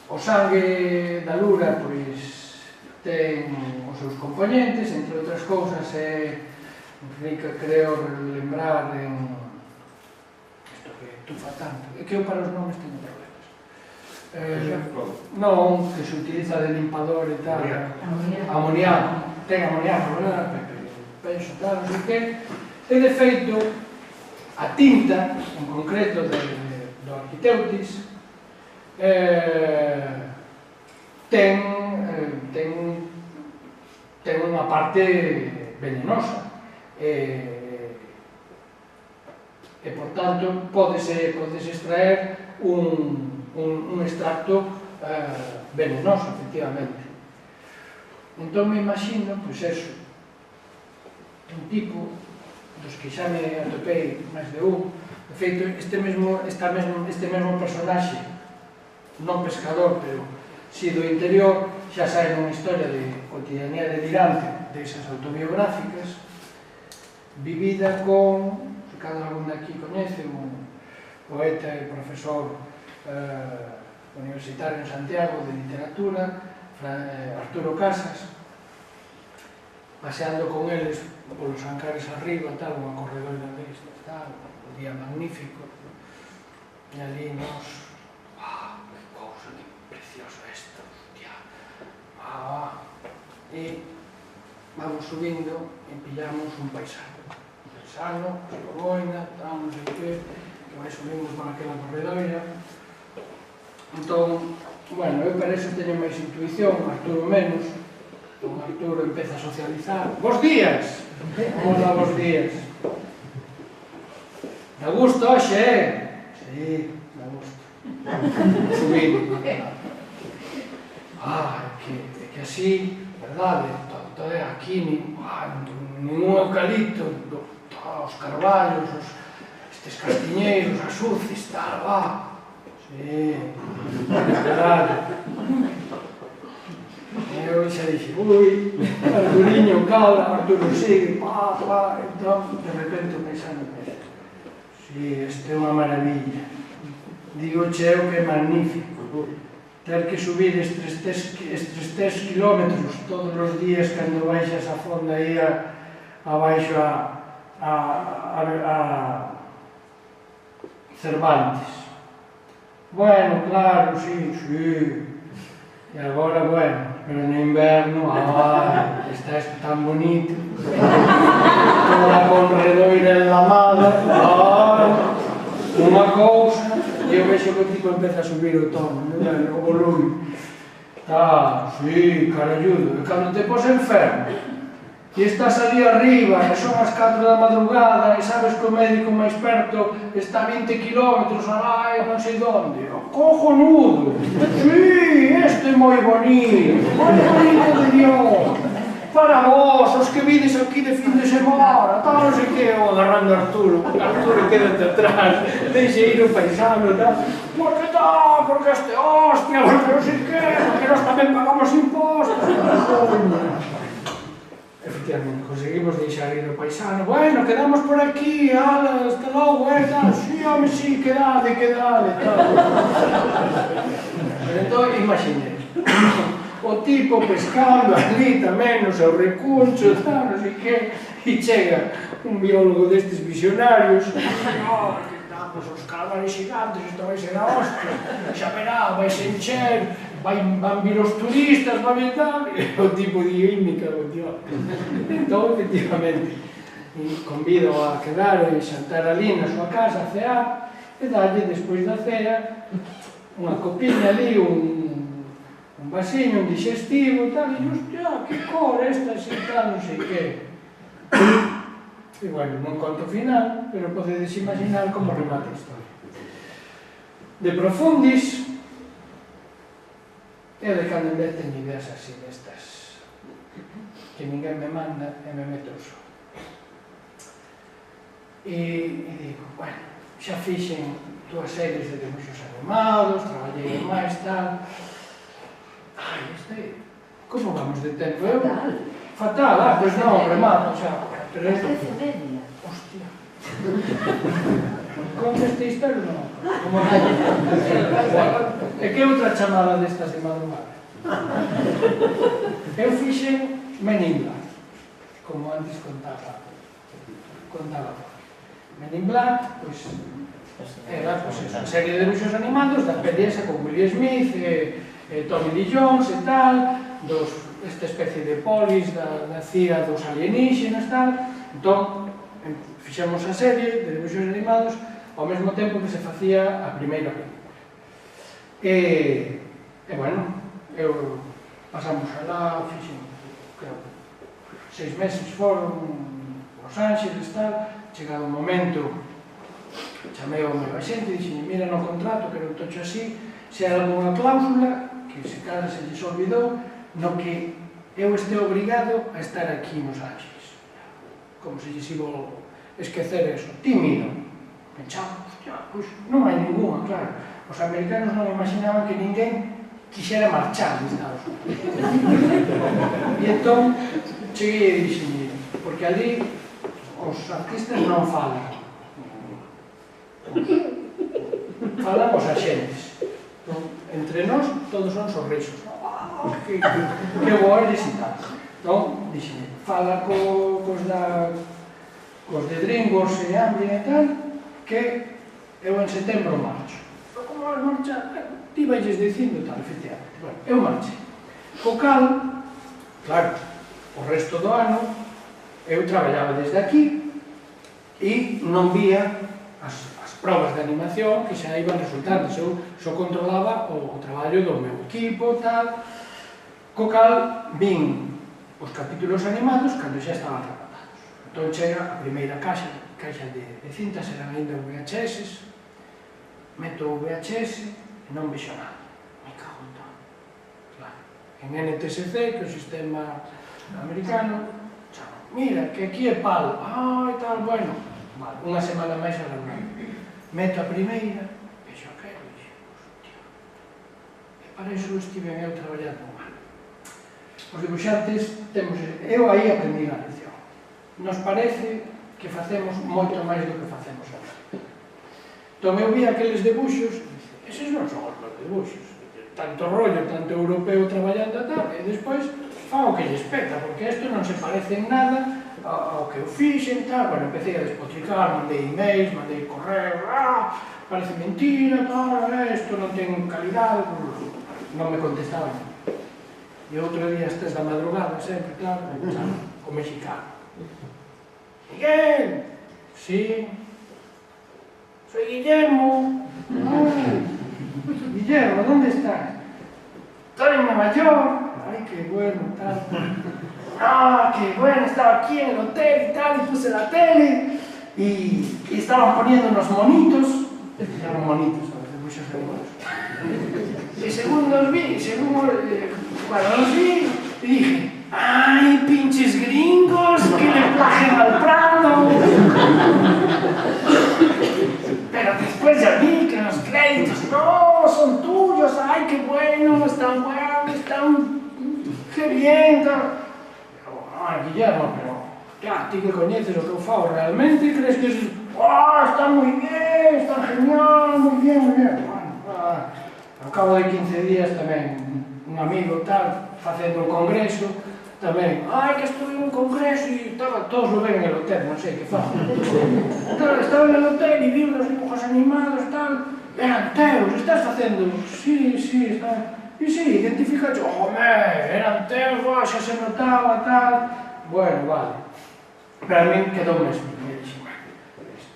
[SPEAKER 4] o sangue da lura pois ten os seus componentes, entre outras cousas é rica, creo, lembrar en isto que estufa tanto. É que eu para os nomes teño problemas.
[SPEAKER 2] Exemplo.
[SPEAKER 4] Non, que se utiliza de limpador e tal. Amoníaco. Ten amoníaco, verdad? Penso, tal, non sei que. E de feito, a tinta, en concreto do Arquiteutis, ten unha parte venenosa. E por tanto, podese extraer un extracto venenoso, efectivamente. Entón me imagino, pois eso, un tipo dos que xa me atopei máis de un. De feito, este mesmo personaxe, non pescador, pero si do interior, xa sae nunha historia de cotidianía delirante desas autobiográficas, vivida con, se cada algún daqui coñece, un poeta e profesor universitario en Santiago de literatura, Arturo Casas, paseando con eles polos Ancares arriba, tal, unha corredora destas, tal, un día magnífico, e ali nos, que cousa, que precioso isto, hostia, e vamos subindo e pillamos un paisano, boina, tal, non sei que vai subimos con aquela corredora. Entón, bueno, eu para eso teño máis intuición, Arturo menos. Don Arturo empeza a socializar. Bos días! Hola, bos días. Da gusto hoxe, Sí, da gusto. Subindo. Que así, verdade, todo é aquí, ningún eucalipto, os carballos, estes castiñeiros, as urcis, tal, Sí, verdade. Eu xa dixe, Arturiño, cala, Arturo sigue, entón, de repente o paisano pensa, sí, este é unha maravilla. Digo cheo que é magnífico. Ter que subir estes 3 kilómetros todos os días cando baixas a fonda aí abaixo a Cervantes. Bueno, claro, sí. E agora, bueno, pero no inverno, está isto tan bonito. Toda a corredoira enlamada, unha cousa, e eu vexo que o tipo empeza a subir o tono, o volume. Sí, caralludo, e cando te pos enfermo, e estás ali arriba, e son as 4 da madrugada, e sabes que o médico máis perto está a 20 kilómetros alá e non sei onde. Cojonudo! Sí, este é moi bonito de Dios. Para vos, os que vides aquí de fin de semana, tal, non sei que, agarrando a Arturo quédate atrás, deixe ir o paisano, tal. Por que tal? Porque este hostia, porque non sei que, porque nós tamén pagamos impostos. Efectivamente, conseguimos deixar ir o paisano. Bueno, quedamos por aquí, hasta logo, tal. Sí, home, sí, quedade, tal. Pero entón, imaginei, o tipo pescando ali tamén no seu recuncho, tal, non sei que, e chega un biólogo destes visionarios, que estamos os calamares gigantes, isto vai ser a hostia, xa verá, vai se encher, van vir os turistas, van vir tal, e o tipo di, me cago, tío. Entón, efectivamente, convido a quedar e xantar ali na súa casa, a cear, e dalle, despois da cea, unha copiña ali, un vasiño, un digestivo, tal, e hostia, que cor esta, así, tal, non sei que. E, bueno, non conto final, pero podedes imaginar como remata a historia. De profundis, eu de cando en vez teño ideas así destas que ninguén me manda e me meto só. E digo, bueno, xa fixen 2 series de debuxos animados, traballei máis, tal. Como vamos de tempo? Fatal, pois non, remato, xa. Pero isto... Hostia. Conta esta historia, non? E que outra chamada destas de madrugada? Eu fixen Men in Black, como antes contaba. Men in Black, pois, Era, pois, esa serie de debuxos animados da peli esa con Will Smith, Tommy Lee Jones e tal, esta especie de polis da CIA dos alienígenas, tal. Entón, fixemos a serie de debuxos animados ao mesmo tempo que se facía a primeira película. E bueno, pasamos alá, fixemos, creo, 6 meses foron Los Ángeles, tal. Chegado o momento, chamei ao meu axente e dixen, mira no contrato, que non tocho así, se hai alguna cláusula que se cara se lles olvidou, no que eu este obrigado a estar aquí nos Ángeles. Como se lles iba esquecer eso. Tímido. Pensaba, hostia, pois non hai ninguna, claro. Os americanos non imaginaban que ninguén quixera marchar de Estados Unidos. E entón, cheguei e dixen, porque ali os artistas non falan. Falan os axentes. Entre nós, todos son sorrisos. Que boa eres e tal. Entón, dixen, fala cos de DreamWorks e Amblin e tal, que eu en setembro marcho. Como vas marchar? Ti vailles dicindo tal, efectivamente. Bueno, eu marchei. Co cal, claro, o resto do ano, eu traballaba desde aquí e non vía as probas de animación que xa iban resultantes. Eu só controlaba o traballo do meu equipo, tal. Co cal, vin os capítulos animados cando xa estaban rematados. Entón chega a primeira caixa de cintas, eran ainda VHS, meto o VHS e non vexo nada. Me cago en todo. Claro. En NTSC, que é o sistema americano, chamo, mira, que aquí é palo. Ai, tal, bueno. Vale, unha semana máis a reunión. Meto a primeira, vexo aquilo e dixo, hostia. E para iso estive eu traballando un ano. Os dibuixantes, eu aí aprendi a lección. Nos parece que facemos moito máis do que facemos agora. Entón eu vi aqueles debuxos, eses non son os meus debuxos. Tanto rollo, tanto europeo traballando e tal, e despois fa o que lles peta, porque isto non se parece en nada ao que eu fixen, tal. Bueno, empecé a despotricar, mandei emails, mandei correos, parece mentira, tal, isto non ten calidad, non me contestaban. E outro día, estes da madrugada, sempre, claro, o mexicano. Miguel, sí, soy Guillermo. Guillermo, ¿dónde estás? Estoy en Nueva York. Ay, qué bueno, tal. Qué bueno, estaba aquí en el hotel y tal, y puse la tele y estaban poniendo unos monitos, eran monitos, a veces muchos animados. Y según los vi, cuando los vi, y dije, ¡ay, pinches gringos! ¡Que le plagian al Prado! Pero después ya vi que los créditos, no, son tuyos, ¡ay, qué bueno! Están buenos, están... ¡Qué bien! Guillermo, pero... Ya, ti que coñeces o que eu fago realmente, crees que es... Está muy bien, está genial, muy bien, muy bien. Bueno, ao cabo de 15 días tamén, un amigo tal, facendo un congreso, tamén, que estuve en un congreso e todos lo ven en el hotel, non sei que fa. Estaba en el hotel e vi unos dibujos animados, tal, eran teus, estás facendo? Sí, está... E sí, identificacho, eran teus, xa se notaba, tal... Bueno, vale. Pero a mí quedou mesmo, me dixen,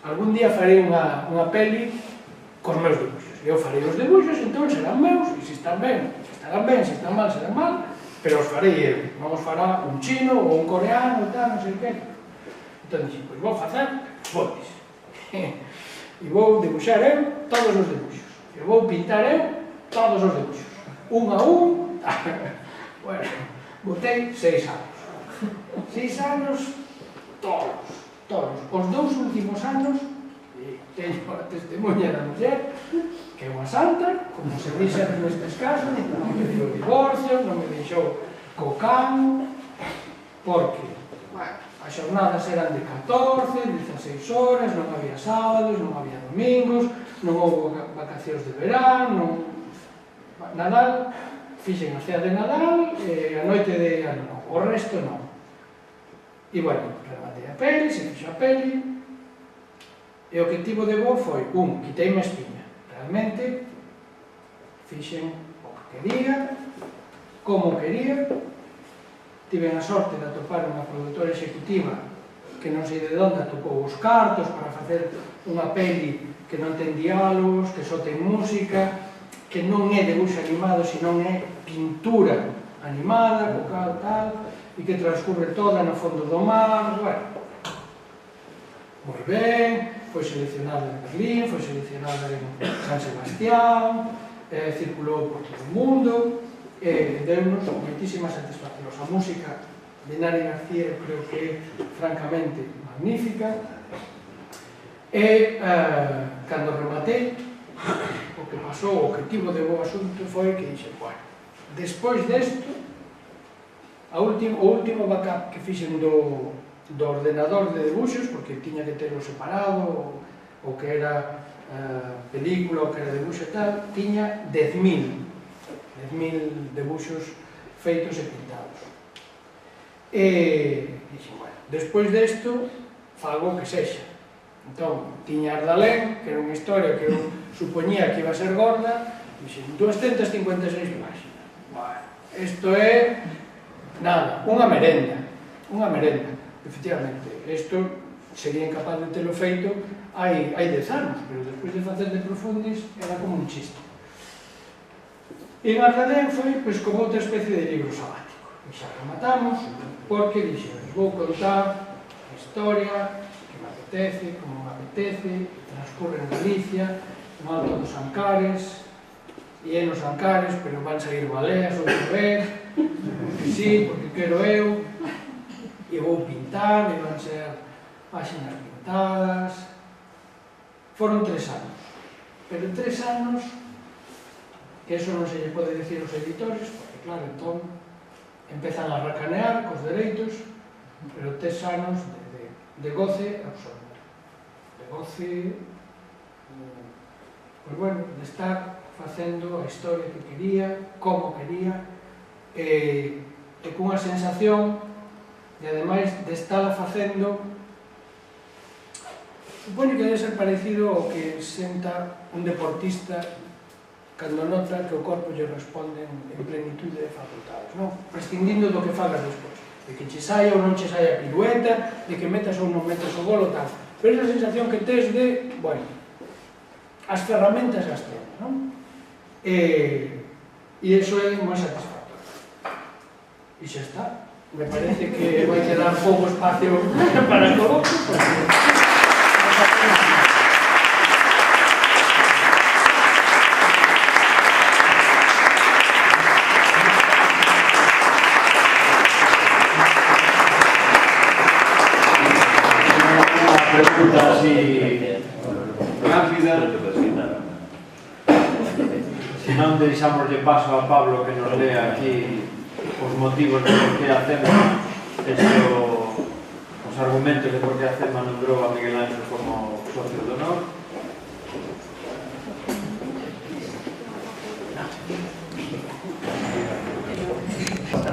[SPEAKER 4] algún día farei unha peli cos meus dibuixos. Eu farei os dibuixos, entón serán meus, e se están ben, estarán ben, se están mal, serán mal, pero os farei eu. Non os fará un chino ou un coreano, tal, non sei que. Entón dixen, pois vou facer, pois. E vou dibuixar eu todos os dibuixos. E vou pintar eu todos os dibuixos. Un a un. Bueno, botei 6 anos. 6 anos, todos. Os 2 últimos anos, teño a testemunha da muller, que é unha santa, como se dixe nestes casos, non me deu divorcio, non me deixou co can, porque, bueno, as xornadas eran de 14, 16 horas, non había sábados, non había domingos, non houve vacacións de verán, non... Nadal, fixen a cea de Nadal, a noite de ano non, o resto non. E, bueno, rematei a peli, se fixo a peli, E o que tivo de bo foi, quiteime a espiña. Realmente, fixen o que quería, como quería, tiven a sorte de atopar unha produtora executiva que non sei de onde atopou os cartos para facer unha peli que non ten diálogos, que só ten música, que non é debuxo animado, senón é pintura animada, co cal tal, e que transcurre toda no fondo do mar, bueno, moi ben, foi seleccionada en Berlín, foi seleccionada en San Sebastián, circulou por todo o mundo, e deu-nos moitísimas satisfaccións. A música de Nani García eu creo que é francamente magnífica, e cando rematei, o que pasou, o objetivo de bo asunto foi que dixe, bueno, despois desto, o último backup que fixen do ordenador de debuxos, porque tiña que terlo separado, o que era película, o que era debuxo e tal, tiña 10.000 debuxos feitos e pintados. E dixen, bueno, despois desto, fago o que sexa. Entón, tiña Ardalén, que era unha historia que eu supoñía que iba a ser gorda, e dixen, 256 páxinas. Bueno, isto é, nada, unha merenda. Efectivamente, isto sería incapaz de telo feito hai 10 anos, pero despois de facer de Profundis era como un chiste. E en Ardalén foi como outra especie de libro sabático. E xa rematamos, porque dixen, vou contar a historia que me apetece, como me apetece, transcurre en Galicia, no Alto dos Ancares, e é nos Ancares, pero van sair baleas outra vez, porque sí, porque quero eu, e vou pintar, e van ser páxinas pintadas. Foron 3 anos, pero 3 anos, que eso non se lle pode dicir aos editores, porque claro, entón, empezan a racanear cos dereitos, pero 3 anos de goce absoluto. De goce, pois bueno, de estar facendo a historia que quería, como quería, e cunha sensación e ademais de estar facendo, supoño que debe ser parecido ao que senta un deportista cando nota que o corpo lle responde en plenitude de facultades, non? Prescindindo do que fagas despois, de que che saia ou non che saia a pirueta, de que metas ou non metas o gol ou tal, pero esa sensación que tes de, bueno, as ferramentas as tenes, non? E iso é moi satisfactorio. E xa está. Me parece que vai quedar pouco espacio para todo.
[SPEAKER 2] Una pregunta así rápida. Si non deixamoslle paso a Pablo que nos lea aquí os motivos de por que a CEMA, os argumentos de por que a CEMA nombrou a Miguel Ángel como socio de honor.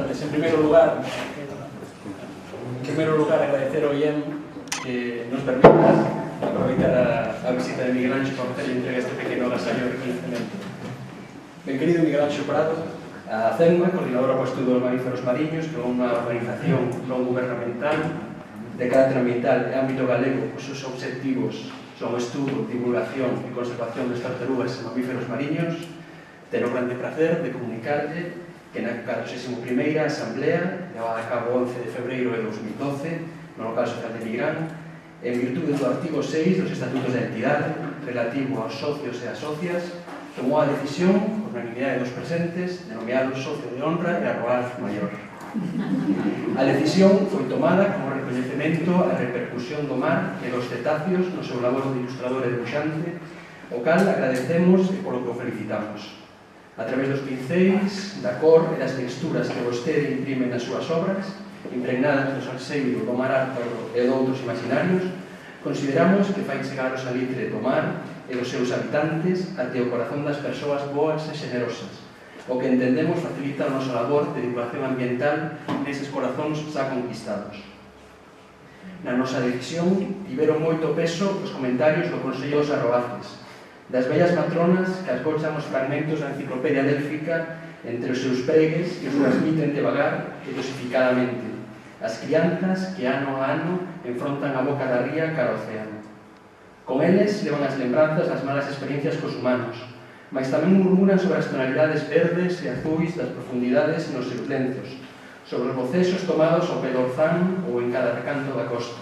[SPEAKER 5] En primeiro lugar, agradecer ao IEM que nos permita aproveitar a visita de Miguel Ángel para hacer entrega este pequeno agasallo de reconhecimento. Ben querido Miguel Ángel Prado, a CEMA, coordinadora do estudo dos mamíferos mariños, que é unha organización non gubernamental de carácter ambiental e ámbito galego, os seus obxectivos son o estudo, divulgación e conservación das tartarugas e mamíferos mariños, ten o grande prazer de comunicarlle que na 41ª Asamblea, levada a cabo 11 de febreiro de 2012, no local social de Nigrán, en virtude do artigo 6 dos Estatutos da entidade, relativo aos socios e as socias, tomou a decisión, por unanimidade dos presentes, de nomear o socio de honra e arrogar maior. A decisión foi tomada como reconhecemento á repercusión do mar e dos cetáceos no seu labor de ilustrador e debuxante, o cal agradecemos e polo que o felicitamos. A través dos pincéis, da cor e das texturas que vostede imprime nas súas obras, impregnadas do salseiro do mar Ártaro e de outros imaginarios, consideramos que fai chegar o salitre do mar e dos seus habitantes até o corazón das persoas boas e generosas, o que entendemos facilita a nosa labor de divulgación ambiental neses corazóns xa conquistados. na nosa decisión tiveron moito peso os comentarios do Consello dos Arroaces, das vellas matronas que asgochan os fragmentos da enciclopedia délfica entre os seus pregues e os transmiten devagar e dosificadamente, as crianzas que ano a ano enfrontan a boca da ría cara ao océano. Con eles levan as lembranzas das malas experiencias cos humanos, mas tamén murmuran sobre as tonalidades verdes e azuis das profundidades nos seus lenzos, sobre os bocesos tomados ao pé do Orzán ou en cada recanto da costa.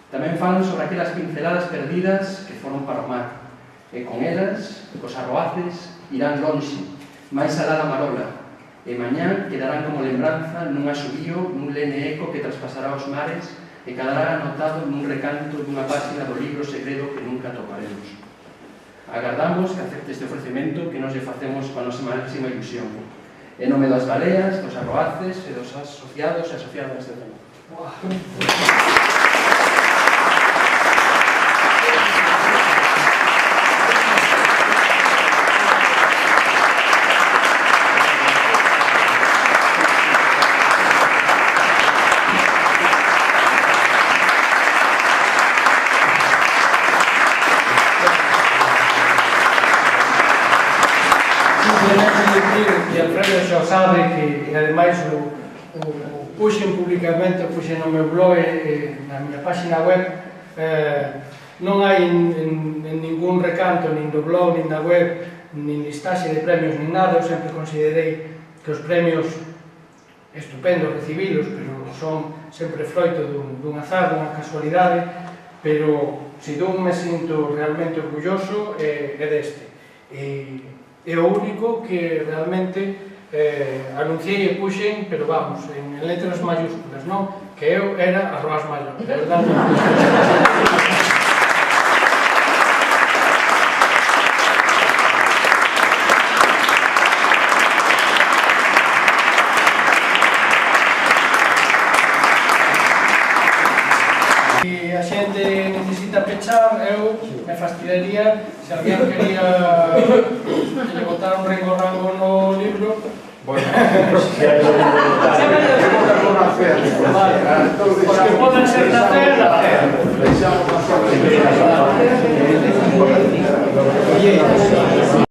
[SPEAKER 5] Tamén falan sobre aquelas pinceladas perdidas que foron para o mar, e con elas, os arroaces irán lonxe, máis alá da marola, e mañá quedarán como lembranza nun asubío, nun lene eco que traspasará os mares e quedará anotado nun recanto dunha página do libro segredo que nunca toparemos. Agardamos que acepte este ofrecemento que nos lle facemos coa nosa máxima ilusión. En nome das baleas, dos arroaces e dos asociados e asociadas de Remo.
[SPEAKER 4] E Alfredo xa sabe que, ademais, o puxen publicamente, o puxen no meu blog e na miña página web. Non hai en ningún recanto, nin do blog, nin da web, nin listaxe de premios, nin nada. Eu sempre considerei que os premios estupendos recibilos, pero son sempre froito dun azar, dunha casualidade, pero se dun me sinto realmente orgulloso é deste. É o único que realmente anunciei e puxen, pero vamos, en letras mayúsculas, non? Que eu era Arroas Maior, de verdade. Se a xente necesita pechar, eu me fastidiaría se alguén quería que lle botara un rengo-rango no libro.
[SPEAKER 1] Bueno, temos que conocer.
[SPEAKER 4] Os que poden ser na cera.
[SPEAKER 1] Deixamos a